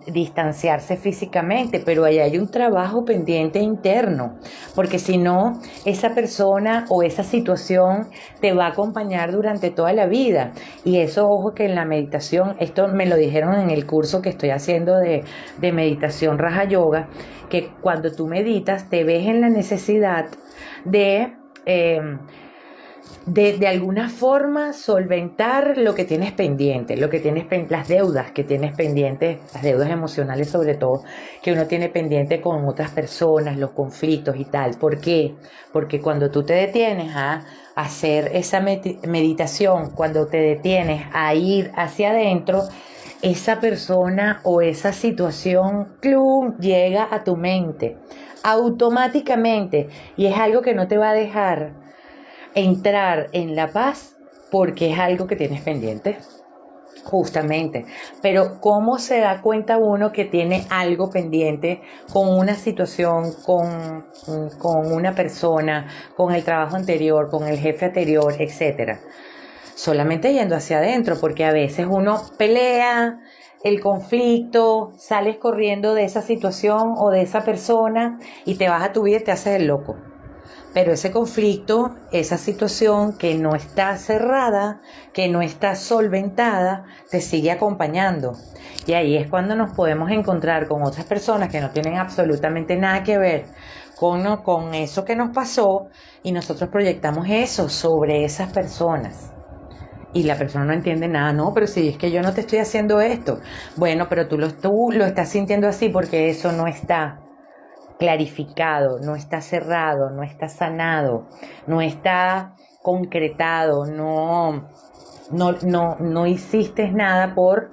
distanciarse físicamente, pero ahí hay un trabajo pendiente interno, porque si no, esa persona o esa situación te va a acompañar durante toda la vida. Y eso, ojo, que en la meditación, esto me lo dijeron en el curso que estoy haciendo de meditación Raja Yoga, que cuando tú meditas te ves en la necesidad de de alguna forma solventar lo que tienes pendiente, las deudas que tienes pendientes, las deudas emocionales sobre todo, que uno tiene pendiente con otras personas, los conflictos y tal. ¿Por qué? Porque cuando tú te detienes a hacer esa meditación, cuando te detienes a ir hacia adentro, esa persona o esa situación llega a tu mente automáticamente, y es algo que no te va a dejar entrar en la paz porque es algo que tienes pendiente, justamente. Pero ¿cómo se da cuenta uno que tiene algo pendiente con una situación, con una persona, con el trabajo anterior, con el jefe anterior, etcétera? Solamente yendo hacia adentro, porque a veces uno pelea el conflicto, sales corriendo de esa situación o de esa persona y te vas a tu vida y te haces el loco. Pero ese conflicto, esa situación que no está cerrada, que no está solventada, te sigue acompañando. Y ahí es cuando nos podemos encontrar con otras personas que no tienen absolutamente nada que ver con eso que nos pasó, y nosotros proyectamos eso sobre esas personas. Y la persona no entiende nada. No, pero si es que yo no te estoy haciendo esto. Bueno, pero tú lo estás sintiendo así porque eso no está clarificado, no está cerrado, no está sanado, no está concretado, no hiciste nada por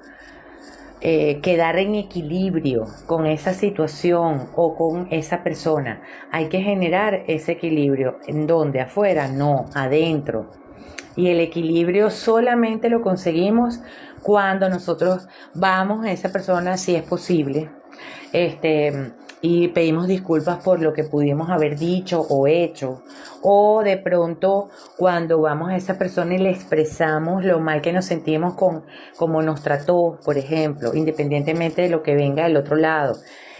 quedar en equilibrio con esa situación o con esa persona. Hay que generar ese equilibrio. ¿En dónde? ¿Afuera? No, adentro. Y el equilibrio solamente lo conseguimos cuando nosotros vamos a esa persona, si es posible, y pedimos disculpas por lo que pudimos haber dicho o hecho, o de pronto cuando vamos a esa persona y le expresamos lo mal que nos sentimos con cómo nos trató, por ejemplo, independientemente de lo que venga del otro lado.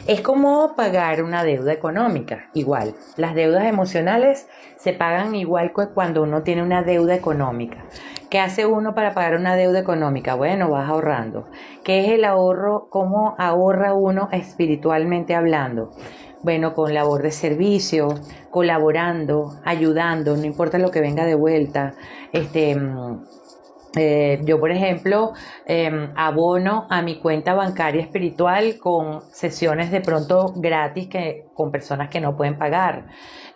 Es como pagar una deuda económica, igual. Las deudas emocionales se pagan igual que cuando uno tiene una deuda económica. ¿Qué hace uno para pagar una deuda económica? Bueno, vas ahorrando. ¿Qué es el ahorro? ¿Cómo ahorra uno espiritualmente hablando? bueno, con labor de servicio, colaborando, ayudando, no importa lo que venga de vuelta. Este, yo, por ejemplo, abono a mi cuenta bancaria espiritual con sesiones de pronto gratis con personas que no pueden pagar.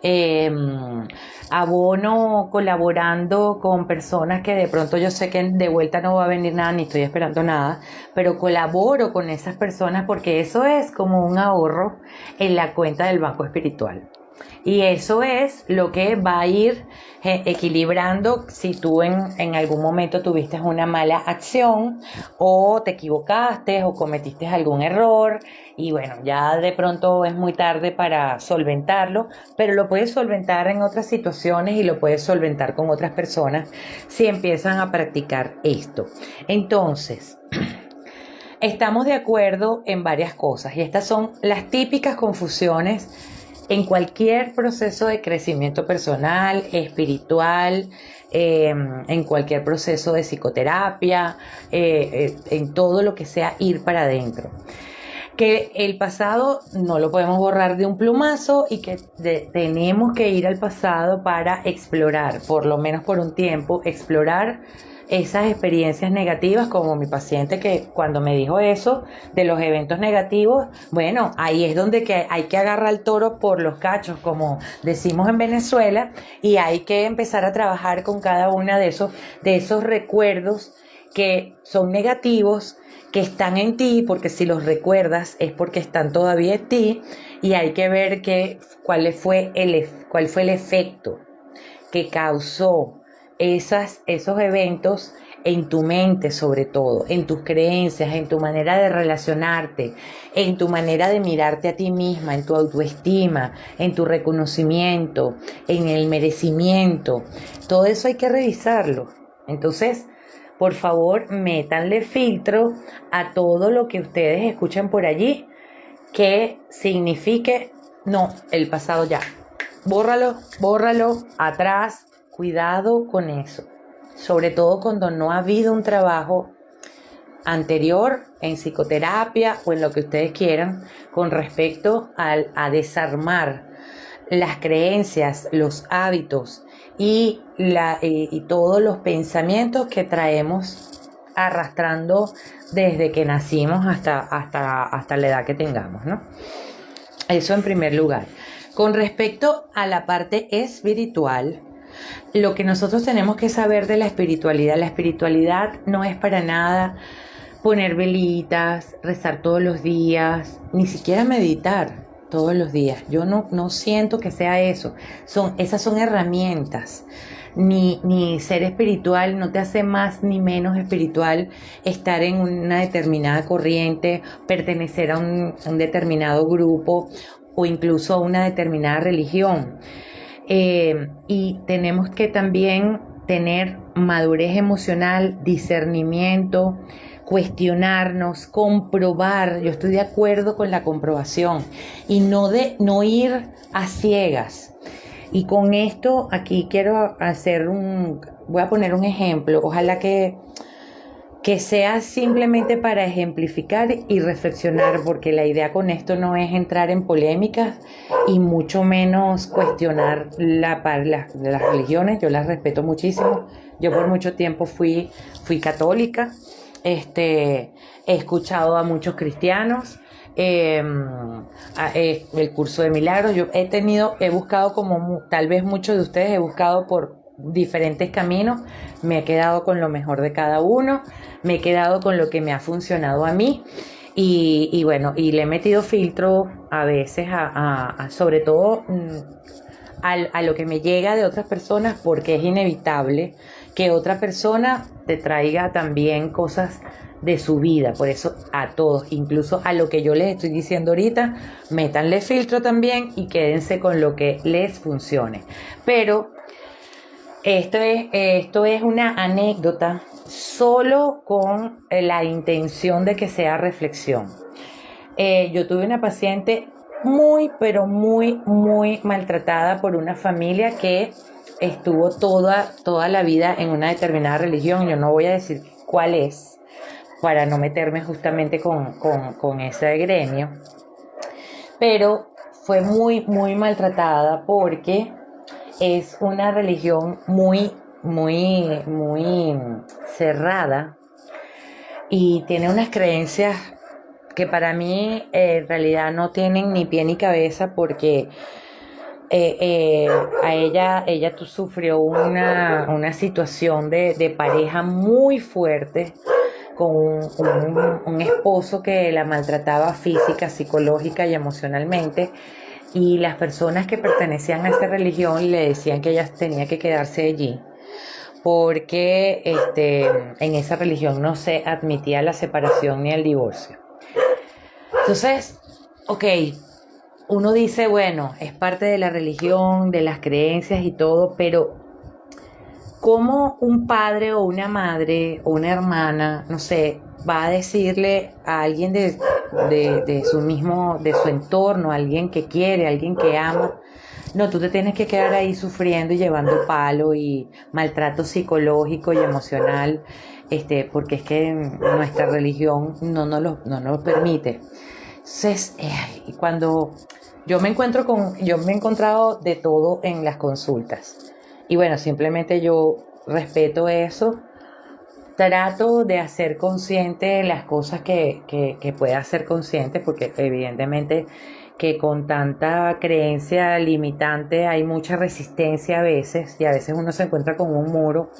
Eh, Abono colaborando con personas que de pronto yo sé que de vuelta no va a venir nada, ni estoy esperando nada, pero colaboro con esas personas porque eso es como un ahorro en la cuenta del banco espiritual. Y eso es lo que va a ir equilibrando si tú en algún momento tuviste una mala acción o te equivocaste o cometiste algún error y bueno, ya de pronto es muy tarde para solventarlo, pero lo puedes solventar en otras situaciones y lo puedes solventar con otras personas si empiezan a practicar esto. Entonces, estamos de acuerdo en varias cosas y estas son las típicas confusiones en cualquier proceso de crecimiento personal, espiritual, en cualquier proceso de psicoterapia, en todo lo que sea ir para adentro. Que el pasado no lo podemos borrar de un plumazo y que tenemos que ir al pasado para explorar, por lo menos por un tiempo, explorar esas experiencias negativas, como mi paciente que cuando me dijo eso de los eventos negativos, bueno, ahí es donde hay que agarrar al toro por los cachos, como decimos en Venezuela, y hay que empezar a trabajar con cada uno de esos recuerdos que son negativos, que están en ti, porque si los recuerdas es porque están todavía en ti, y hay que ver cuál fue el efecto que causó esos eventos en tu mente, sobre todo, en tus creencias, en tu manera de relacionarte, en tu manera de mirarte a ti misma, en tu autoestima, en tu reconocimiento, en el merecimiento. Todo eso hay que revisarlo. Entonces, por favor, métanle filtro a todo lo que ustedes escuchan por allí que signifique, no, el pasado ya. Bórralo atrás. Cuidado con eso, sobre todo cuando no ha habido un trabajo anterior en psicoterapia o en lo que ustedes quieran con respecto a desarmar las creencias, los hábitos y todos los pensamientos que traemos arrastrando desde que nacimos hasta la edad que tengamos, ¿no? Eso en primer lugar. Con respecto a la parte espiritual, lo que nosotros tenemos que saber de la espiritualidad no es para nada poner velitas, rezar todos los días, ni siquiera meditar todos los días. Yo no siento que sea eso. Esas son herramientas. Ni ser espiritual no te hace más ni menos espiritual estar en una determinada corriente, pertenecer a un determinado grupo o incluso a una determinada religión. Y tenemos que también tener madurez emocional, discernimiento, cuestionarnos, comprobar. Yo estoy de acuerdo con la comprobación y no ir a ciegas. Y con esto aquí quiero voy a poner un ejemplo, ojalá que sea simplemente para ejemplificar y reflexionar, porque la idea con esto no es entrar en polémicas y mucho menos cuestionar las religiones. Yo las respeto muchísimo. Yo por mucho tiempo fui católica, he escuchado a muchos cristianos, el curso de milagros. Yo he buscado, como tal vez muchos de ustedes, he buscado por diferentes caminos, me he quedado con lo mejor de cada uno, me he quedado con lo que me ha funcionado a mí y bueno, y le he metido filtro a veces sobre todo a lo que me llega de otras personas, porque es inevitable que otra persona te traiga también cosas de su vida. Por eso a todos, incluso a lo que yo les estoy diciendo ahorita, métanle filtro también y quédense con lo que les funcione. Pero esto es una anécdota solo con la intención de que sea reflexión. Yo tuve una paciente muy, pero muy, muy maltratada por una familia que estuvo toda la vida en una determinada religión. Yo no voy a decir cuál es, para no meterme justamente con ese gremio, pero fue muy, muy maltratada porque es una religión muy, muy, muy cerrada y tiene unas creencias que para mí en realidad no tienen ni pie ni cabeza porque a ella sufrió una situación de pareja muy fuerte con un esposo que la maltrataba física, psicológica y emocionalmente. Y las personas que pertenecían a esta religión le decían que ella tenía que quedarse allí porque en esa religión no se admitía la separación ni el divorcio. Entonces, ok, uno dice, bueno, es parte de la religión, de las creencias y todo, pero ¿cómo un padre o una madre o una hermana, no sé, va a decirle a alguien de su mismo, de su entorno, a alguien que quiere, a alguien que ama, no, tú te tienes que quedar ahí sufriendo y llevando palo y maltrato psicológico y emocional, porque es que nuestra religión no nos lo permite? Entonces, cuando yo me he encontrado de todo en las consultas. Y bueno, simplemente yo respeto eso, trato de hacer consciente las cosas que pueda hacer consciente, porque evidentemente que con tanta creencia limitante hay mucha resistencia a veces, y a veces uno se encuentra con un muro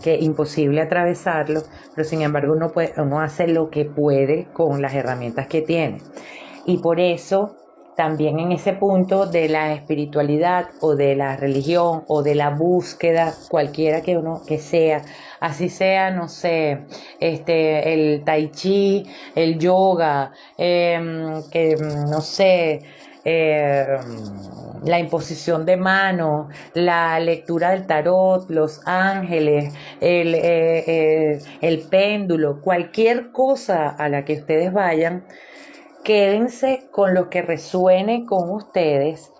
que es imposible atravesarlo, pero sin embargo uno hace lo que puede con las herramientas que tiene. Y por eso también en ese punto de la espiritualidad o de la religión o de la búsqueda, cualquiera que sea, así sea, no sé, el tai chi, el yoga, que no sé, la imposición de manos, la lectura del tarot, los ángeles, el péndulo, cualquier cosa a la que ustedes vayan, quédense con lo que resuene con ustedes,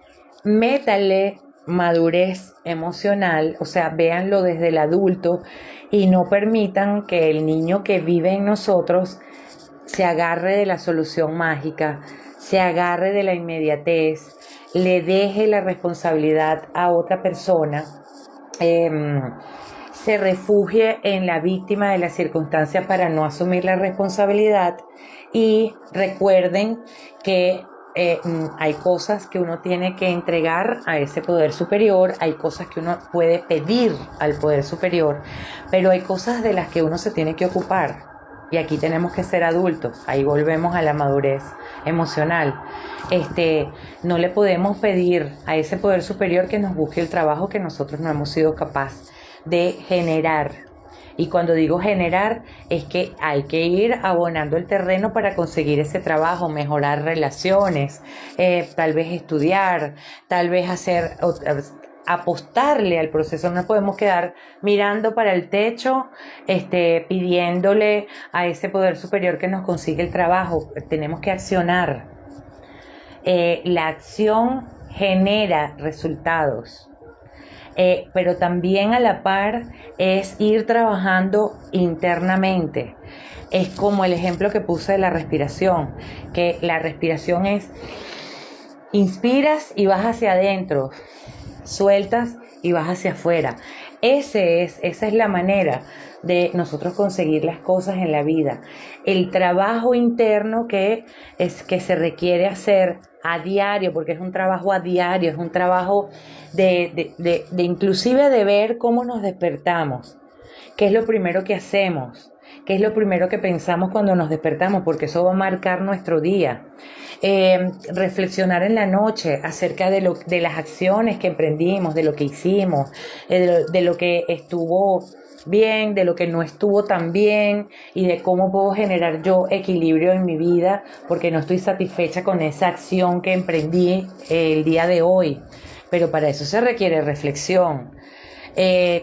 métanle madurez emocional, o sea, véanlo desde el adulto y no permitan que el niño que vive en nosotros se agarre de la solución mágica, se agarre de la inmediatez, le deje la responsabilidad a otra persona, se refugie en la víctima de la circunstancia para no asumir la responsabilidad. Y recuerden que hay cosas que uno tiene que entregar a ese poder superior, hay cosas que uno puede pedir al poder superior, pero hay cosas de las que uno se tiene que ocupar. Y aquí tenemos que ser adultos, ahí volvemos a la madurez emocional. No le podemos pedir a ese poder superior que nos busque el trabajo que nosotros no hemos sido capaces de generar. Y cuando digo generar, es que hay que ir abonando el terreno para conseguir ese trabajo, mejorar relaciones, tal vez estudiar, tal vez apostarle al proceso. No podemos quedar mirando para el techo, pidiéndole a ese poder superior que nos consiga el trabajo. Tenemos que accionar. La acción genera resultados. Pero también a la par es ir trabajando internamente. Es como el ejemplo que puse de la respiración, que la respiración es inspiras y vas hacia adentro, sueltas y vas hacia afuera. Esa es la manera de nosotros conseguir las cosas en la vida. El trabajo interno que se requiere hacer a diario, porque es un trabajo a diario, es un trabajo de inclusive de ver cómo nos despertamos, qué es lo primero que hacemos, qué es lo primero que pensamos cuando nos despertamos, porque eso va a marcar nuestro día. Reflexionar en la noche acerca de las acciones que emprendimos, de lo que hicimos, de lo que estuvo bien, de lo que no estuvo tan bien y de cómo puedo generar yo equilibrio en mi vida porque no estoy satisfecha con esa acción que emprendí el día de hoy. Pero para eso se requiere reflexión.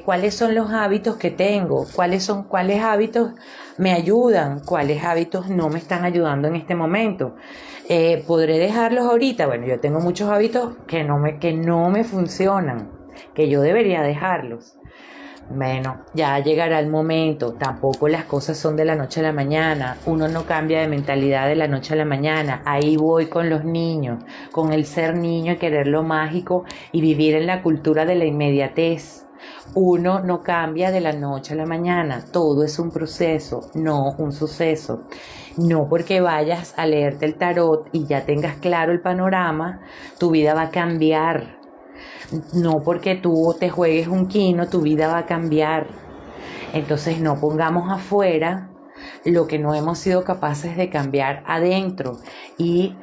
¿Cuáles son los hábitos que tengo? ¿Cuáles hábitos me ayudan? ¿Cuáles hábitos no me están ayudando en este momento? ¿Podré dejarlos ahorita? Bueno, yo tengo muchos hábitos que no me funcionan, que yo debería dejarlos. Bueno, ya llegará el momento, tampoco las cosas son de la noche a la mañana, uno no cambia de mentalidad de la noche a la mañana, ahí voy con los niños, con el ser niño y querer lo mágico y vivir en la cultura de la inmediatez. Uno no cambia de la noche a la mañana, todo es un proceso, no un suceso. No porque vayas a leerte el tarot y ya tengas claro el panorama, tu vida va a cambiar. No porque tú te juegues un quino, tu vida va a cambiar. Entonces no pongamos afuera lo que no hemos sido capaces de cambiar adentro. Y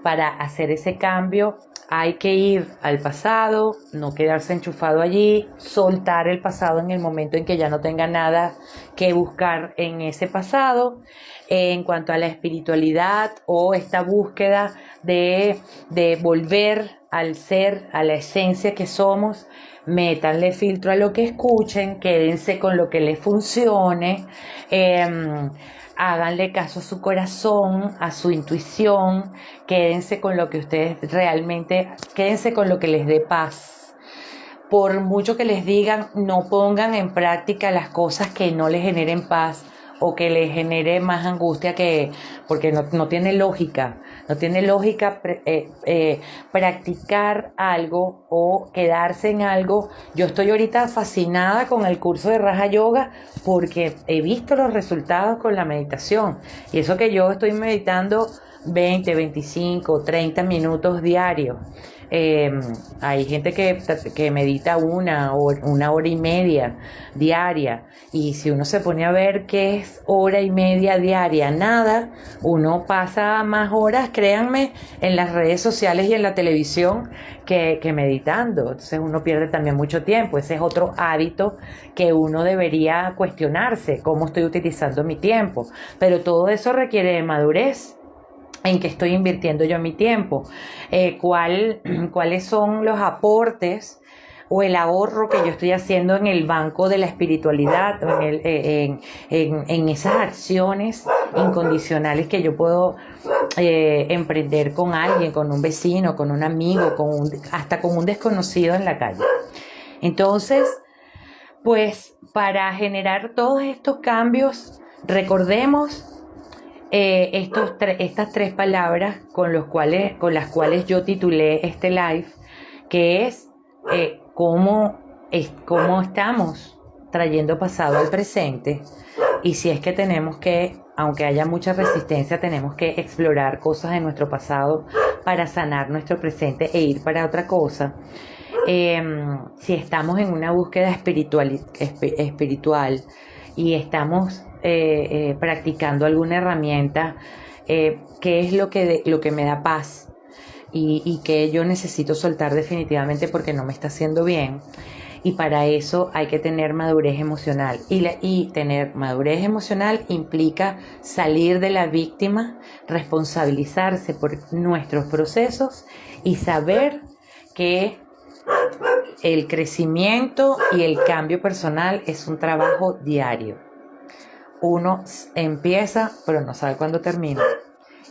para hacer ese cambio hay que ir al pasado, no quedarse enchufado allí, soltar el pasado en el momento en que ya no tenga nada que buscar en ese pasado. En cuanto a la espiritualidad o esta búsqueda de volver al ser, a la esencia que somos, métanle filtro a lo que escuchen, quédense con lo que les funcione, háganle caso a su corazón, a su intuición, quédense con lo que ustedes realmente, quédense con lo que les dé paz. Por mucho que les digan, no pongan en práctica las cosas que no les generen paz o que les genere más angustia, porque no tiene lógica. No tiene lógica practicar algo o quedarse en algo. Yo estoy ahorita fascinada con el curso de Raja Yoga porque he visto los resultados con la meditación. Y eso que yo estoy meditando 20, 25, 30 minutos diarios. Hay gente que medita una hora y media diaria, y si uno se pone a ver qué es hora y media diaria, nada, uno pasa más horas, créanme, en las redes sociales y en la televisión que meditando. Entonces uno pierde también mucho tiempo. Ese es otro hábito que uno debería cuestionarse: cómo estoy utilizando mi tiempo. Pero todo eso requiere de madurez. ¿En qué estoy invirtiendo yo mi tiempo? ¿Cuáles son los aportes o el ahorro que yo estoy haciendo en el banco de la espiritualidad, o en esas acciones incondicionales que yo puedo emprender con alguien, con un vecino, con un amigo, hasta con un desconocido en la calle? Entonces, pues para generar todos estos cambios, recordemos estas tres palabras con las cuales yo titulé este live, que es cómo estamos trayendo pasado al presente, y si es que tenemos que, aunque haya mucha resistencia, tenemos que explorar cosas de nuestro pasado para sanar nuestro presente e ir para otra cosa. Si estamos en una búsqueda espiritual y estamos practicando alguna herramienta, qué es lo que me da paz y que yo necesito soltar definitivamente porque no me está haciendo bien. Y para eso hay que tener madurez emocional. Y tener madurez emocional implica salir de la víctima, responsabilizarse por nuestros procesos y saber que el crecimiento y el cambio personal es un trabajo diario. Uno empieza, pero no sabe cuándo termina.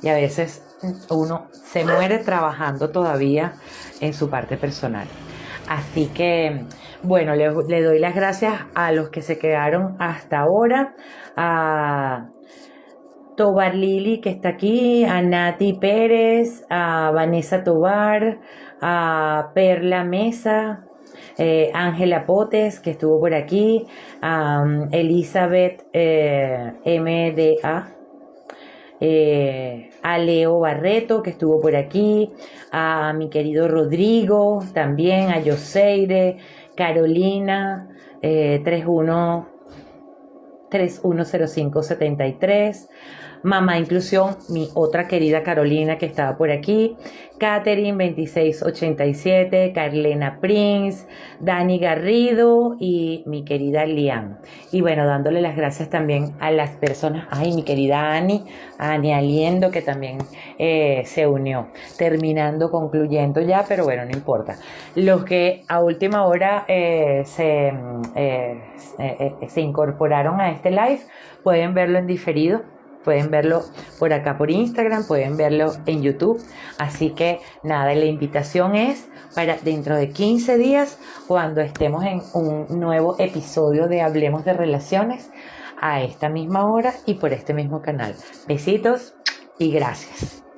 Y a veces uno se muere trabajando todavía en su parte personal. Así que, bueno, le doy las gracias a los que se quedaron hasta ahora. A Tobar Lili, que está aquí, a Nati Pérez, a Vanessa Tobar, a Perla Mesa, Ángela Potes, que estuvo por aquí, a Elizabeth MDA, a Leo Barreto, que estuvo por aquí, a mi querido Rodrigo, también a Yoseire, Carolina, 310573, Mamá Inclusión, mi otra querida Carolina que estaba por aquí, Catherine 2687, Carlena Prince, Dani Garrido y mi querida Lian. Y bueno, dándole las gracias también a las personas, mi querida Ani Aliendo, que también se unió, concluyendo ya, pero bueno, no importa. Los que a última hora se incorporaron a este live pueden verlo en diferido Pueden verlo por acá por Instagram, pueden verlo en YouTube. Así que nada, la invitación es para dentro de 15 días, cuando estemos en un nuevo episodio de Hablemos de Relaciones, a esta misma hora y por este mismo canal. Besitos y gracias.